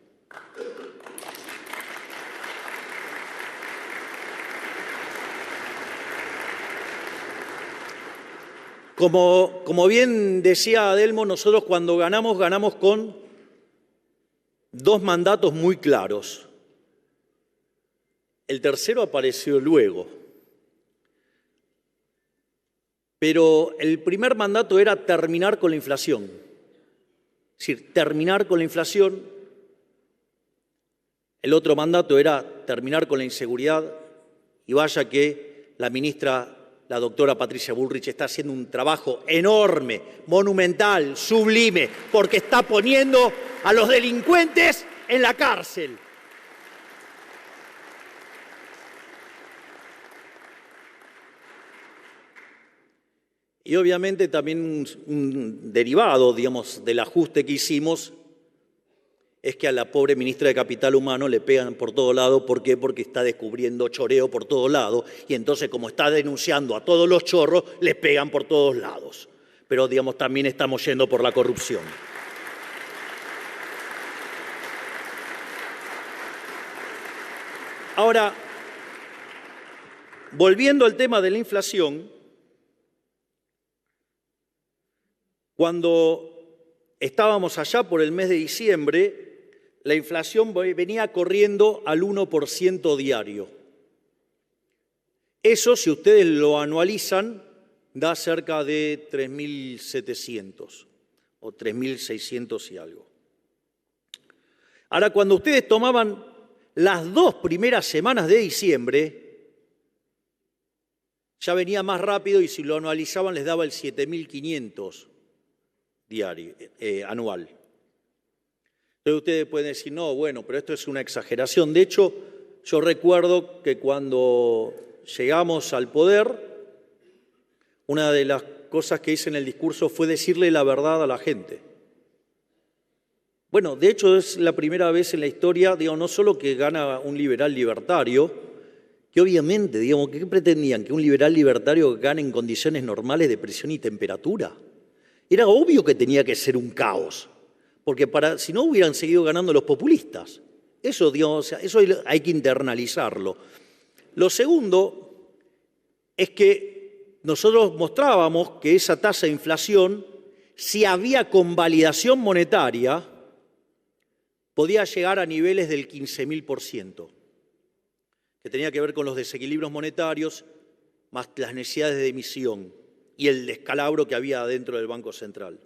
Como bien decía Adelmo, nosotros cuando ganamos, ganamos con dos mandatos muy claros. El tercero apareció luego. Pero el primer mandato era terminar con la inflación. Es decir, terminar con la inflación. El otro mandato era terminar con la inseguridad. Y vaya que la ministra, la doctora Patricia Bullrich, está haciendo un trabajo enorme, monumental, sublime, porque está poniendo a los delincuentes en la cárcel. Y obviamente también un derivado, digamos, del ajuste que hicimos es que a la pobre ministra de Capital Humano le pegan por todo lado. ¿Por qué? Porque está descubriendo choreo por todo lado y entonces como está denunciando a todos los chorros, le pegan por todos lados. Pero, digamos, también estamos yendo por la corrupción. Ahora, volviendo al tema de la inflación, cuando estábamos allá por el mes de diciembre, la inflación venía corriendo al 1% diario. Eso, si ustedes lo anualizan, da cerca de 3.700 o 3.600 y algo. Ahora, cuando ustedes tomaban las 2 primeras semanas de diciembre, ya venía más rápido y si lo anualizaban les daba el 7.500 diario, anual. Entonces ustedes pueden decir, no, bueno, pero esto es una exageración. De hecho, yo recuerdo que cuando llegamos al poder, una de las cosas que hice en el discurso fue decirle la verdad a la gente. Bueno, de hecho es la primera vez en la historia, digamos, no solo que gana un liberal libertario, que obviamente, digamos, ¿qué pretendían? ¿Que un liberal libertario gane en condiciones normales de presión y temperatura? Era obvio que tenía que ser un caos, porque si no hubieran seguido ganando los populistas. Eso, digamos, eso hay que internalizarlo. Lo segundo es que nosotros mostrábamos que esa tasa de inflación, si había convalidación monetaria, podía llegar a niveles del 15.000%, que tenía que ver con los desequilibrios monetarios más las necesidades de emisión y el descalabro que había dentro del Banco Central.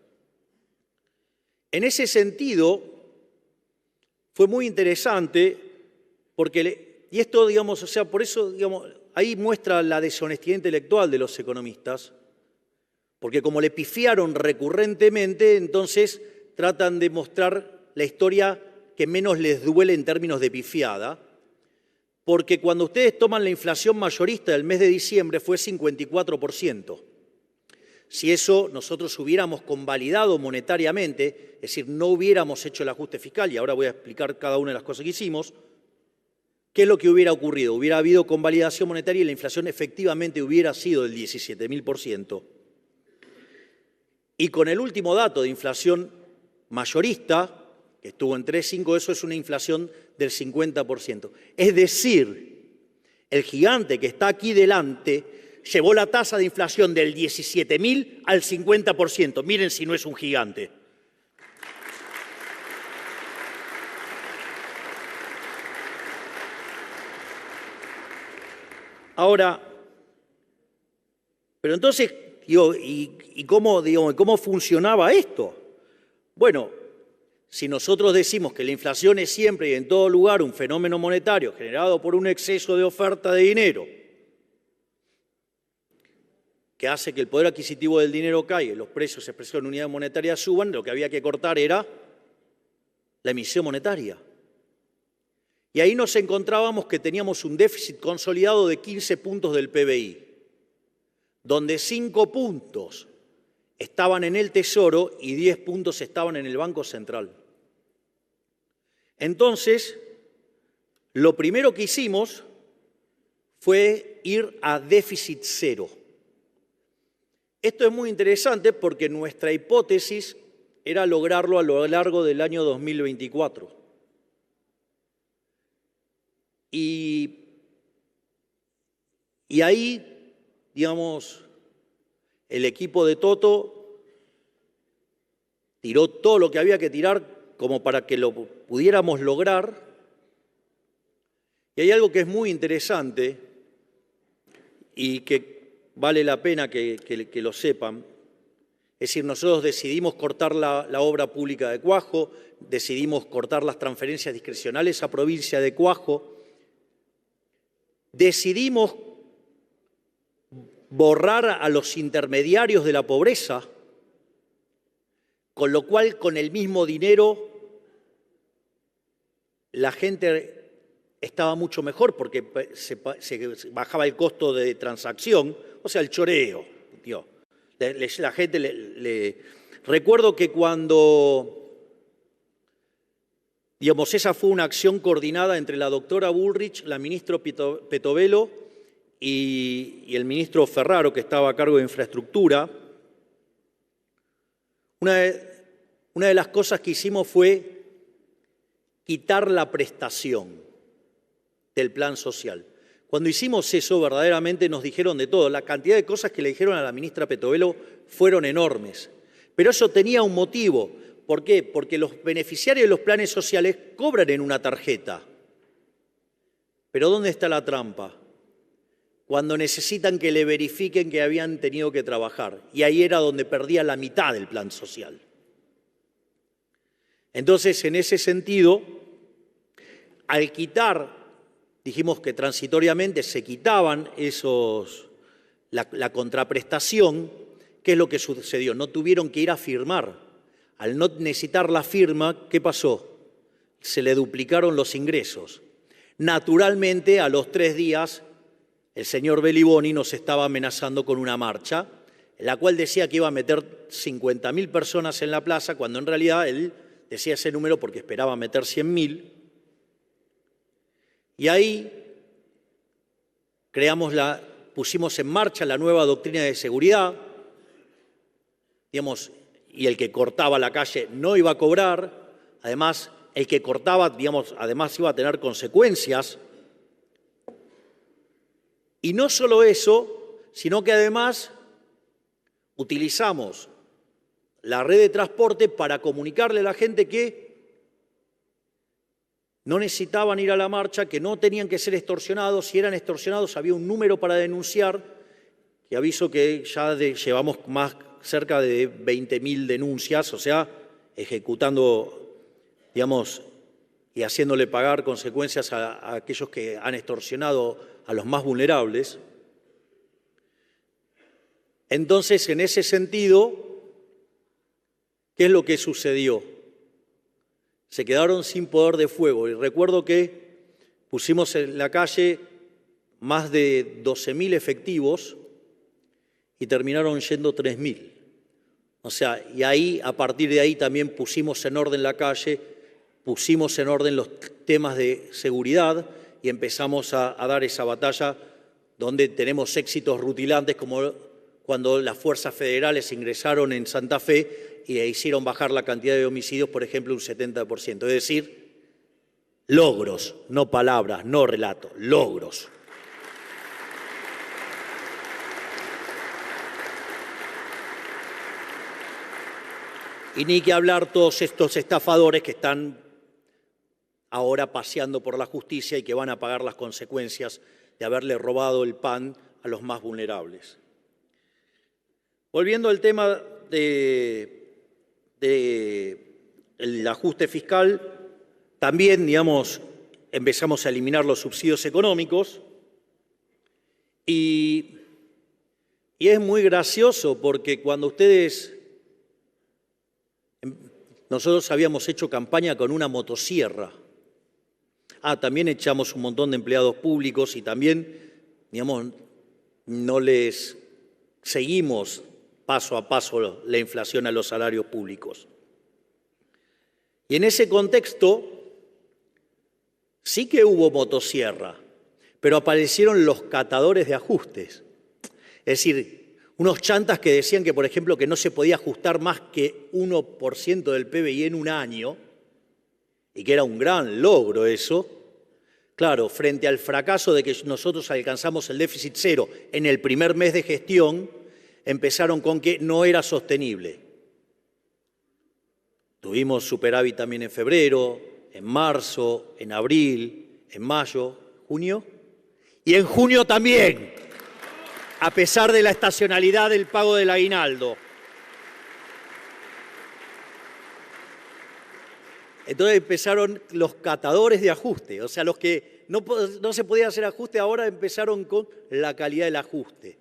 En ese sentido, fue muy interesante porque, y esto, digamos, o sea, por eso, digamos, ahí muestra la deshonestidad intelectual de los economistas, porque como le pifiaron recurrentemente, entonces tratan de mostrar la historia que menos les duele en términos de pifiada, porque cuando ustedes toman la inflación mayorista del mes de diciembre fue 54%. Si eso nosotros hubiéramos convalidado monetariamente, es decir, no hubiéramos hecho el ajuste fiscal, y ahora voy a explicar cada una de las cosas que hicimos, ¿qué es lo que hubiera ocurrido? Hubiera habido convalidación monetaria y la inflación efectivamente hubiera sido del 17.000%. Y con el último dato de inflación mayorista, que estuvo en 3,5, eso es una inflación del 50%. Es decir, el gigante que está aquí delante llevó la tasa de inflación del 17.000 al 50%. Miren si no es un gigante. Ahora, pero entonces, ¿cómo funcionaba esto? Bueno, si nosotros decimos que la inflación es siempre y en todo lugar un fenómeno monetario generado por un exceso de oferta de dinero, que hace que el poder adquisitivo del dinero caiga y los precios expresados en unidades monetarias suban, lo que había que cortar era la emisión monetaria. Y ahí nos encontrábamos que teníamos un déficit consolidado de 15 puntos del PBI. donde 5 puntos estaban en el Tesoro y 10 puntos estaban en el Banco Central. Entonces, lo primero que hicimos fue ir a déficit cero. Esto es muy interesante porque nuestra hipótesis era lograrlo a lo largo del año 2024. Y ahí, digamos, el equipo de Toto tiró todo lo que había que tirar como para que lo pudiéramos lograr. Y hay algo que es muy interesante y que vale la pena que lo sepan. Es decir, nosotros decidimos cortar la obra pública de Cuajo, decidimos cortar las transferencias discrecionales a provincia de Cuajo, decidimos borrar a los intermediarios de la pobreza, con lo cual con el mismo dinero la gente estaba mucho mejor porque se bajaba el costo de transacción, o sea, el choreo. Tío. La gente Recuerdo que cuando, digamos, esa fue una acción coordinada entre la doctora Bullrich, la ministra Petovelo y el ministro Ferraro, que estaba a cargo de infraestructura. Una de las cosas que hicimos fue quitar la prestación del plan social. Cuando hicimos eso, verdaderamente nos dijeron de todo. La cantidad de cosas que le dijeron a la ministra Petovelo fueron enormes. Pero eso tenía un motivo. ¿Por qué? Porque los beneficiarios de los planes sociales cobran en una tarjeta. Pero ¿dónde está la trampa? Cuando necesitan que le verifiquen que habían tenido que trabajar. Y ahí era donde perdía la mitad del plan social. Entonces, en ese sentido, al quitar, dijimos que transitoriamente se quitaban la contraprestación. ¿Qué es lo que sucedió? No tuvieron que ir a firmar. Al no necesitar la firma, ¿qué pasó? Se le duplicaron los ingresos. Naturalmente, a los 3 días, el señor Beliboni nos estaba amenazando con una marcha, en la cual decía que iba a meter 50.000 personas en la plaza, cuando en realidad él decía ese número porque esperaba meter 100.000. Y ahí pusimos en marcha la nueva doctrina de seguridad, digamos, y el que cortaba la calle no iba a cobrar, además el que cortaba, digamos, además iba a tener consecuencias. Y no solo eso, sino que además utilizamos la red de transporte para comunicarle a la gente que no necesitaban ir a la marcha, que no tenían que ser extorsionados. Si eran extorsionados había un número para denunciar, que aviso que ya llevamos cerca de 20.000 denuncias, o sea, ejecutando, digamos, y haciéndole pagar consecuencias a aquellos que han extorsionado a los más vulnerables. Entonces, en ese sentido, ¿qué es lo que sucedió? Se quedaron sin poder de fuego. Y recuerdo que pusimos en la calle más de 12.000 efectivos y terminaron yendo 3.000. O sea, y ahí, a partir de ahí también pusimos en orden la calle, pusimos en orden los temas de seguridad y empezamos a dar esa batalla donde tenemos éxitos rutilantes como cuando las fuerzas federales ingresaron en Santa Fe y hicieron bajar la cantidad de homicidios, por ejemplo, un 70%. Es decir, logros, no palabras, no relatos, logros. Y ni que hablar todos estos estafadores que están ahora paseando por la justicia y que van a pagar las consecuencias de haberle robado el pan a los más vulnerables. Volviendo al tema del ajuste fiscal, también, digamos, empezamos a eliminar los subsidios económicos y es muy gracioso porque cuando nosotros habíamos hecho campaña con una motosierra. También echamos un montón de empleados públicos y también, digamos, no les seguimos paso a paso la inflación a los salarios públicos. Y en ese contexto sí que hubo motosierra, pero aparecieron los catadores de ajustes. Es decir, unos chantas que decían que, por ejemplo, que no se podía ajustar más que 1% del PBI en un año, y que era un gran logro eso. Claro, frente al fracaso de que nosotros alcanzamos el déficit cero en el primer mes de gestión, empezaron con que no era sostenible. Tuvimos superávit también en febrero, en marzo, en abril, en mayo, junio, y en junio también, a pesar de la estacionalidad del pago del aguinaldo. Entonces empezaron los catadores de ajuste, o sea, los que no se podía hacer ajuste, ahora empezaron con la calidad del ajuste.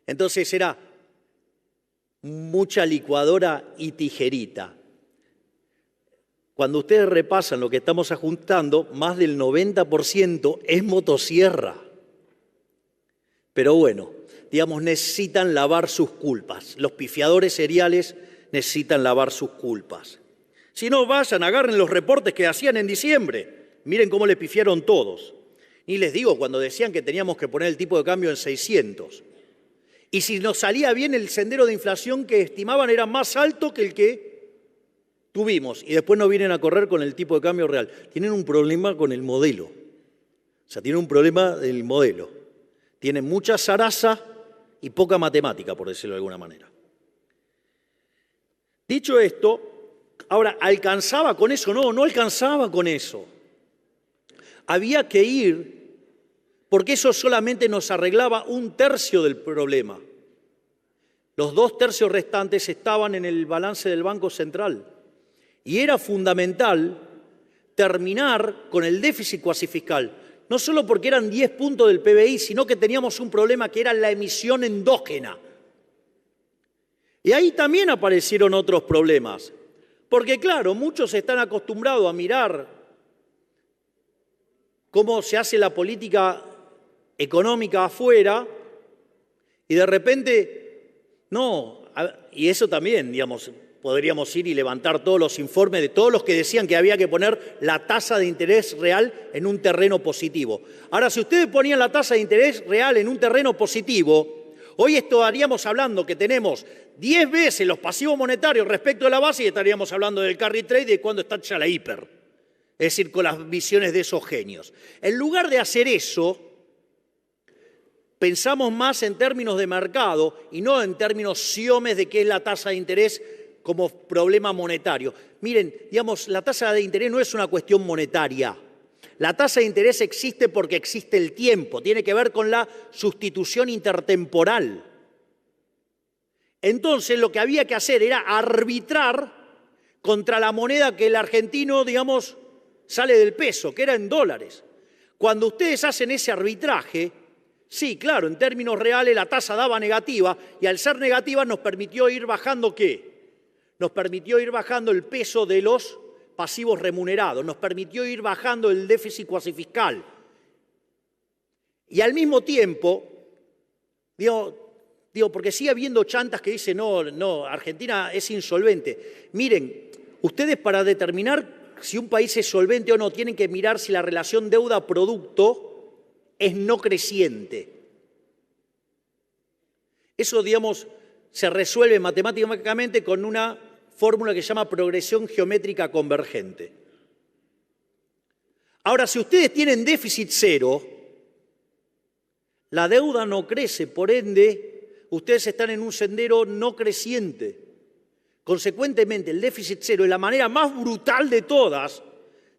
Entonces era mucha licuadora y tijerita. Cuando ustedes repasan lo que estamos ajustando, más del 90% es motosierra. Pero bueno, digamos, necesitan lavar sus culpas. Los pifiadores seriales necesitan lavar sus culpas. Si no, vayan, agarren los reportes que hacían en diciembre. Miren cómo le pifiaron todos. Ni les digo cuando decían que teníamos que poner el tipo de cambio en 600. Y si nos salía bien, el sendero de inflación que estimaban era más alto que el que tuvimos. Y después no vienen a correr con el tipo de cambio real. Tienen un problema con el modelo. O sea, tienen un problema del modelo. Tienen mucha zaraza y poca matemática, por decirlo de alguna manera. Dicho esto, ahora, ¿alcanzaba con eso? No, no alcanzaba con eso. Había que ir, porque eso solamente nos arreglaba 1/3 del problema. Los 2/3 restantes estaban en el balance del Banco Central. Y era fundamental terminar con el déficit cuasi fiscal. No solo porque eran 10 puntos del PBI, sino que teníamos un problema que era la emisión endógena. Y ahí también aparecieron otros problemas. Porque claro, muchos están acostumbrados a mirar cómo se hace la política económica afuera y de repente, no, y eso también, digamos, podríamos ir y levantar todos los informes de todos los que decían que había que poner la tasa de interés real en un terreno positivo. Ahora, si ustedes ponían la tasa de interés real en un terreno positivo, hoy estaríamos hablando que tenemos 10 veces los pasivos monetarios respecto a la base y estaríamos hablando del carry trade de cuando está ya la hiper. Es decir, con las visiones de esos genios. En lugar de hacer eso, pensamos más en términos de mercado y no en términos siomes de qué es la tasa de interés como problema monetario. Miren, digamos, la tasa de interés no es una cuestión monetaria. La tasa de interés existe porque existe el tiempo, tiene que ver con la sustitución intertemporal. Entonces lo que había que hacer era arbitrar contra la moneda que el argentino, digamos, sale del peso, que era en dólares. Cuando ustedes hacen ese arbitraje, sí, claro, en términos reales la tasa daba negativa y al ser negativa nos permitió ir bajando ¿qué? Nos permitió ir bajando el peso de los pasivos remunerados, nos permitió ir bajando el déficit cuasi fiscal. Y al mismo tiempo, digo, porque sigue habiendo chantas que dicen, no, Argentina es insolvente. Miren, ustedes para determinar si un país es solvente o no, tienen que mirar si la relación deuda-producto es no creciente. Eso, digamos, se resuelve matemáticamente con una fórmula que se llama progresión geométrica convergente. Ahora, si ustedes tienen déficit cero, la deuda no crece, por ende, ustedes están en un sendero no creciente. Consecuentemente, el déficit cero es la manera más brutal de todas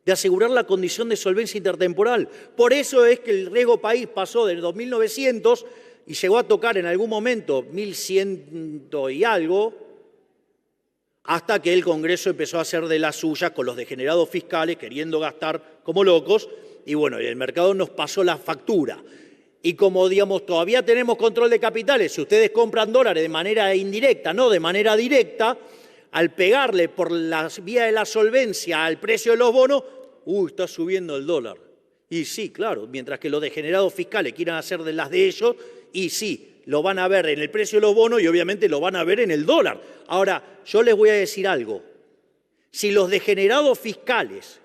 de asegurar la condición de solvencia intertemporal. Por eso es que el riesgo país pasó del 2.900 y llegó a tocar en algún momento 1.100 y algo, hasta que el Congreso empezó a hacer de las suyas con los degenerados fiscales, queriendo gastar como locos, y bueno, el mercado nos pasó la factura. Y como, digamos, todavía tenemos control de capitales, si ustedes compran dólares de manera indirecta, no de manera directa, al pegarle por la vía de la solvencia al precio de los bonos, está subiendo el dólar. Y sí, claro, mientras que los degenerados fiscales quieran hacer de las de ellos, y sí, lo van a ver en el precio de los bonos y obviamente lo van a ver en el dólar. Ahora, yo les voy a decir algo. Si los degenerados fiscales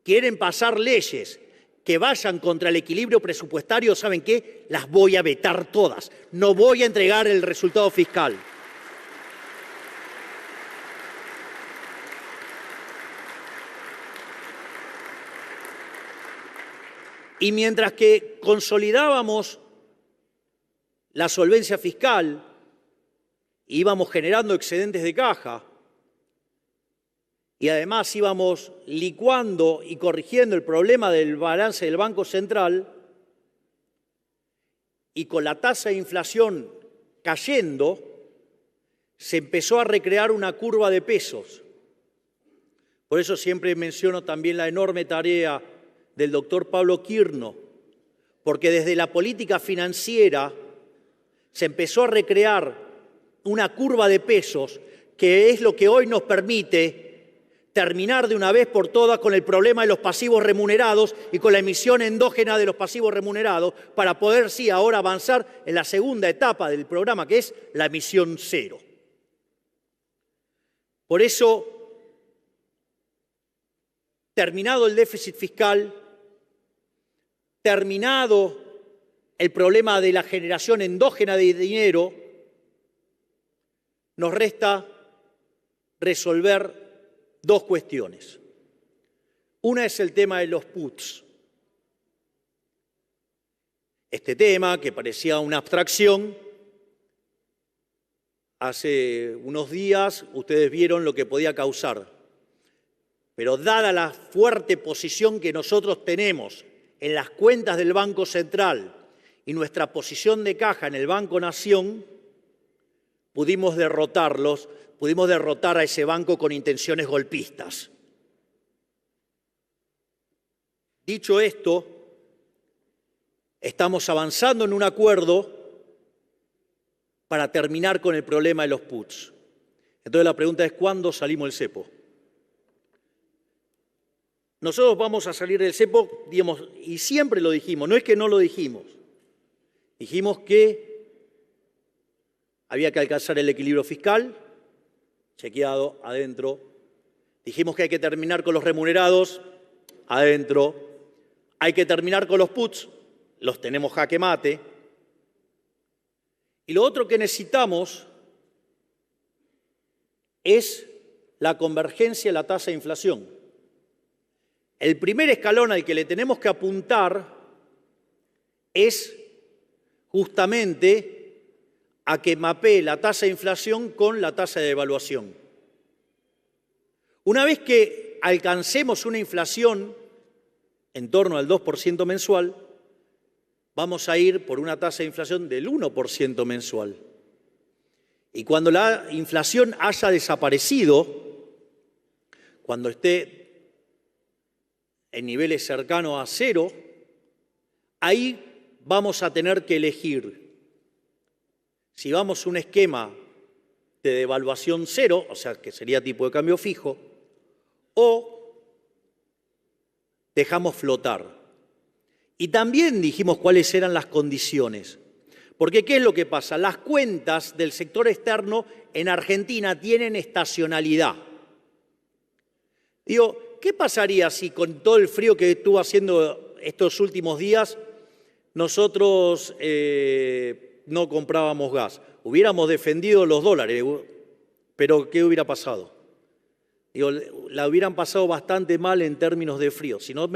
quieren pasar leyes que vayan contra el equilibrio presupuestario, ¿saben qué? Las voy a vetar todas. No voy a entregar el resultado fiscal. Y mientras que consolidábamos la solvencia fiscal, íbamos generando excedentes de caja y además íbamos licuando y corrigiendo el problema del balance del Banco Central, y con la tasa de inflación cayendo, se empezó a recrear una curva de pesos. Por eso siempre menciono también la enorme tarea del doctor Pablo Quirno, porque desde la política financiera se empezó a recrear una curva de pesos que es lo que hoy nos permite terminar de una vez por todas con el problema de los pasivos remunerados y con la emisión endógena de los pasivos remunerados para poder, sí, ahora avanzar en la segunda etapa del programa, que es la emisión cero. Por eso, terminado el déficit fiscal, terminado el problema de la generación endógena de dinero, nos resta resolver dos cuestiones. Una es el tema de los puts. Este tema, que parecía una abstracción, hace unos días ustedes vieron lo que podía causar. Pero dada la fuerte posición que nosotros tenemos en las cuentas del Banco Central y nuestra posición de caja en el Banco Nación, pudimos derrotar a ese banco con intenciones golpistas. Dicho esto, estamos avanzando en un acuerdo para terminar con el problema de los puts. Entonces la pregunta es, ¿cuándo salimos del cepo? Nosotros vamos a salir del cepo, digamos, y siempre lo dijimos, no es que no lo dijimos. Dijimos que había que alcanzar el equilibrio fiscal, chequeado, adentro. Dijimos que hay que terminar con los remunerados, adentro. Hay que terminar con los puts, los tenemos jaque mate. Y lo otro que necesitamos es la convergencia de la tasa de inflación. El primer escalón al que le tenemos que apuntar es justamente a que mapee la tasa de inflación con la tasa de devaluación. Una vez que alcancemos una inflación en torno al 2% mensual, vamos a ir por una tasa de inflación del 1% mensual. Y cuando la inflación haya desaparecido, cuando esté en niveles cercanos a cero, ahí vamos a tener que elegir si vamos a un esquema de devaluación cero, o sea, que sería tipo de cambio fijo, o dejamos flotar. Y también dijimos cuáles eran las condiciones. Porque ¿qué es lo que pasa? Las cuentas del sector externo en Argentina tienen estacionalidad. Digo, ¿qué pasaría si con todo el frío que estuvo haciendo estos últimos días nosotros no comprábamos gas? Hubiéramos defendido los dólares, pero ¿qué hubiera pasado? Digo, la hubieran pasado bastante mal en términos de frío. Si no,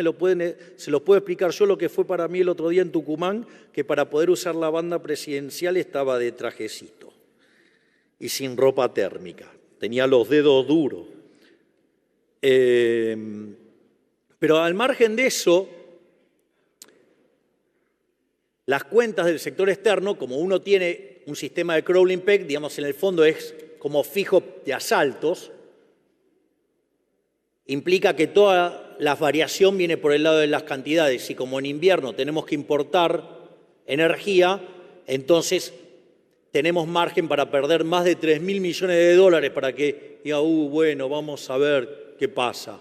se los puedo explicar yo lo que fue para mí el otro día en Tucumán, que para poder usar la banda presidencial estaba de trajecito y sin ropa térmica. Tenía los dedos duros. Pero al margen de eso, las cuentas del sector externo, como uno tiene un sistema de crawling peg, digamos, en el fondo es como fijo de asaltos, implica que toda la variación viene por el lado de las cantidades, y como en invierno tenemos que importar energía, entonces tenemos margen para perder más de 3.000 millones de dólares para que diga, bueno, vamos a ver qué pasa.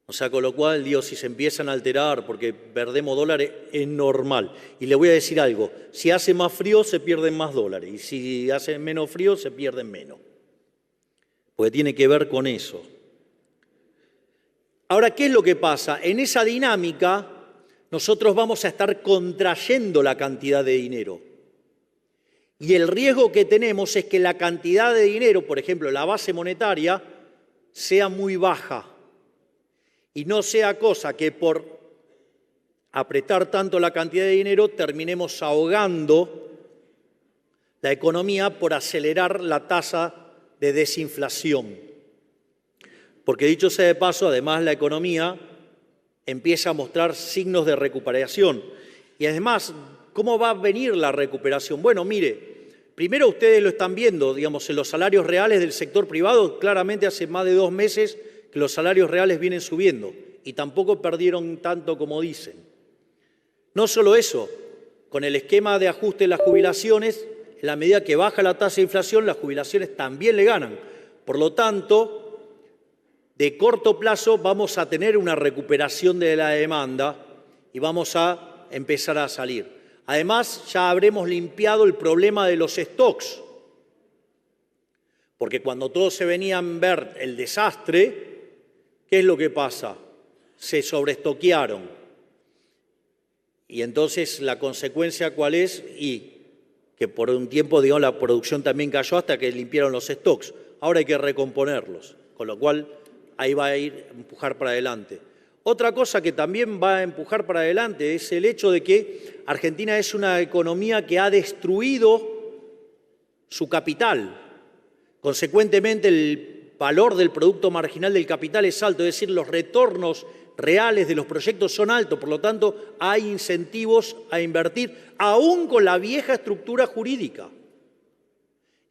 O sea, con lo cual, digo, si se empiezan a alterar porque perdemos dólares, es normal. Y le voy a decir algo, si hace más frío se pierden más dólares y si hace menos frío se pierden menos. Porque tiene que ver con eso. Ahora, ¿qué es lo que pasa? En esa dinámica nosotros vamos a estar contrayendo la cantidad de dinero. Y el riesgo que tenemos es que la cantidad de dinero, por ejemplo, la base monetaria, sea muy baja. Y no sea cosa que por apretar tanto la cantidad de dinero terminemos ahogando la economía por acelerar la tasa de desinflación. Porque dicho sea de paso, además la economía empieza a mostrar signos de recuperación. Y además, ¿cómo va a venir la recuperación? Bueno, mire, primero ustedes lo están viendo, digamos, en los salarios reales del sector privado, claramente hace más de 2 meses que los salarios reales vienen subiendo y tampoco perdieron tanto como dicen. No solo eso, con el esquema de ajuste de las jubilaciones, en la medida que baja la tasa de inflación, las jubilaciones también le ganan. Por lo tanto, de corto plazo vamos a tener una recuperación de la demanda y vamos a empezar a salir. Además, ya habremos limpiado el problema de los stocks, porque cuando todos se venían a ver el desastre, ¿qué es lo que pasa? Se sobreestoquearon. Y entonces la consecuencia ¿cuál es? Y que por un tiempo, digamos, la producción también cayó hasta que limpiaron los stocks. Ahora hay que recomponerlos, con lo cual ahí va a ir a empujar para adelante. Otra cosa que también va a empujar para adelante es el hecho de que Argentina es una economía que ha destruido su capital. Consecuentemente, el valor del producto marginal del capital es alto, es decir, los retornos reales de los proyectos son altos, por lo tanto, hay incentivos a invertir, aún con la vieja estructura jurídica.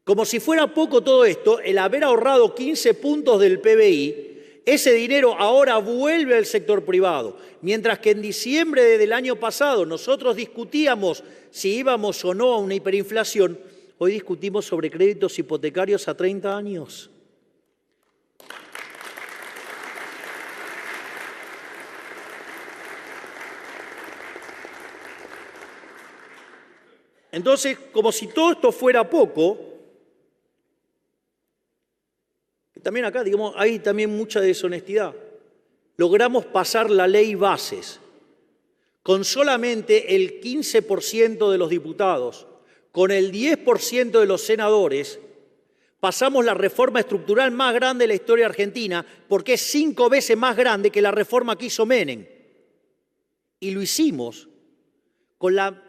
Como si fuera poco todo esto, el haber ahorrado 15 puntos del PBI, ese dinero ahora vuelve al sector privado, mientras que en diciembre del año pasado nosotros discutíamos si íbamos o no a una hiperinflación, hoy discutimos sobre créditos hipotecarios a 30 años. Entonces, como si todo esto fuera poco, también acá, digamos, hay también mucha deshonestidad. Logramos pasar la ley Bases con solamente el 15% de los diputados, con el 10% de los senadores, pasamos la reforma estructural más grande de la historia argentina, porque es 5 veces más grande que la reforma que hizo Menem. Y lo hicimos con la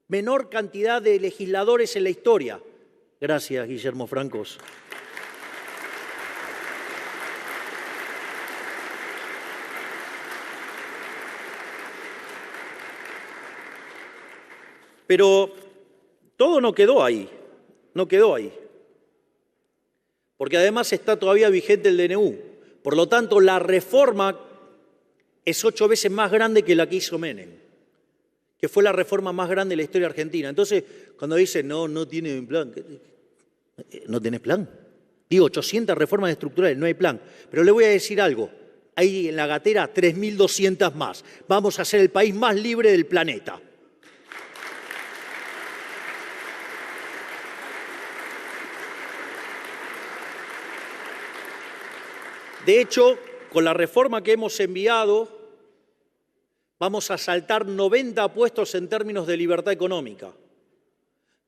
menor cantidad de legisladores en la historia. Gracias, Guillermo Francos. Pero todo no quedó ahí, porque además está todavía vigente el DNU. Por lo tanto, la reforma es 8 veces más grande que la que hizo Menem, que fue la reforma más grande de la historia argentina. Entonces, cuando dicen, no tiene plan, ¿no tenés plan? Digo, 800 reformas estructurales, no hay plan. Pero le voy a decir algo, hay en la gatera 3.200 más. Vamos a ser el país más libre del planeta. De hecho, con la reforma que hemos enviado, vamos a saltar 90 puestos en términos de libertad económica.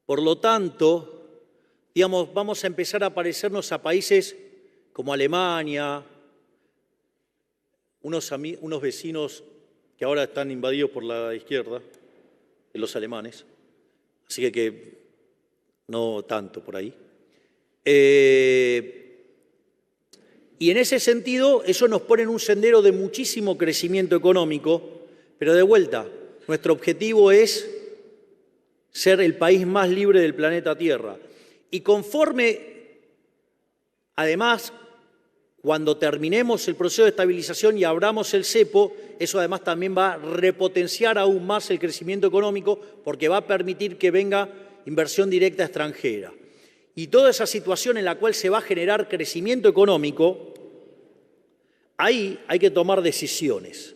Por lo tanto, digamos, vamos a empezar a parecernos a países como Alemania, unos vecinos que ahora están invadidos por la izquierda, los alemanes, así que no tanto por ahí. Y en ese sentido, eso nos pone en un sendero de muchísimo crecimiento económico, pero de vuelta, nuestro objetivo es ser el país más libre del planeta Tierra. Y conforme, además, cuando terminemos el proceso de estabilización y abramos el cepo, eso además también va a repotenciar aún más el crecimiento económico porque va a permitir que venga inversión directa extranjera. Y toda esa situación en la cual se va a generar crecimiento económico ahí hay que tomar decisiones.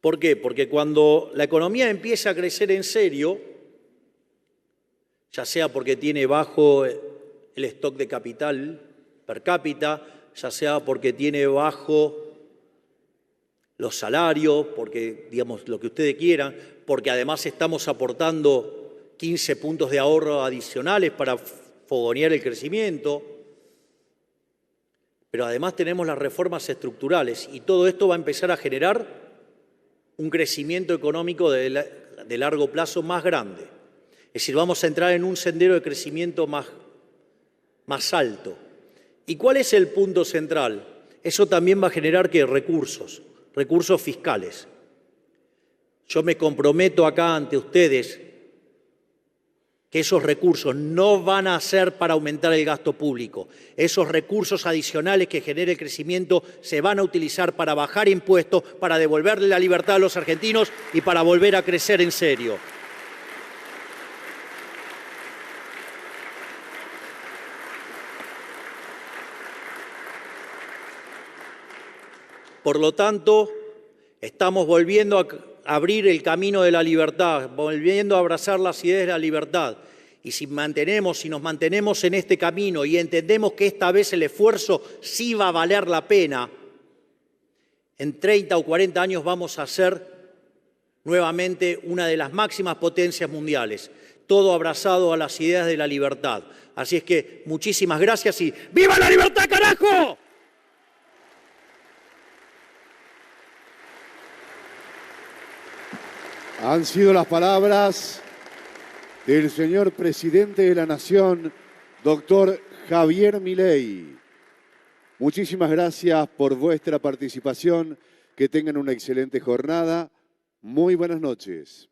¿Por qué? Porque cuando la economía empieza a crecer en serio, ya sea porque tiene bajo el stock de capital per cápita, ya sea porque tiene bajo los salarios, porque, digamos, lo que ustedes quieran, porque además estamos aportando 15 puntos de ahorro adicionales para fogonear el crecimiento, pero además tenemos las reformas estructurales y todo esto va a empezar a generar un crecimiento económico de largo plazo más grande. Es decir, vamos a entrar en un sendero de crecimiento más alto. ¿Y cuál es el punto central? Eso también va a generar que recursos fiscales. Yo me comprometo acá ante ustedes que esos recursos no van a ser para aumentar el gasto público. Esos recursos adicionales que genere el crecimiento se van a utilizar para bajar impuestos, para devolverle la libertad a los argentinos y para volver a crecer en serio. Por lo tanto, estamos volviendo a abrir el camino de la libertad, volviendo a abrazar las ideas de la libertad. Y si nos mantenemos en este camino y entendemos que esta vez el esfuerzo sí va a valer la pena, en 30 o 40 años vamos a ser nuevamente una de las máximas potencias mundiales, todo abrazado a las ideas de la libertad. Así es que muchísimas gracias y ¡viva la libertad, carajo! Han sido las palabras del señor presidente de la Nación, doctor Javier Milei. Muchísimas gracias por vuestra participación. Que tengan una excelente jornada. Muy buenas noches.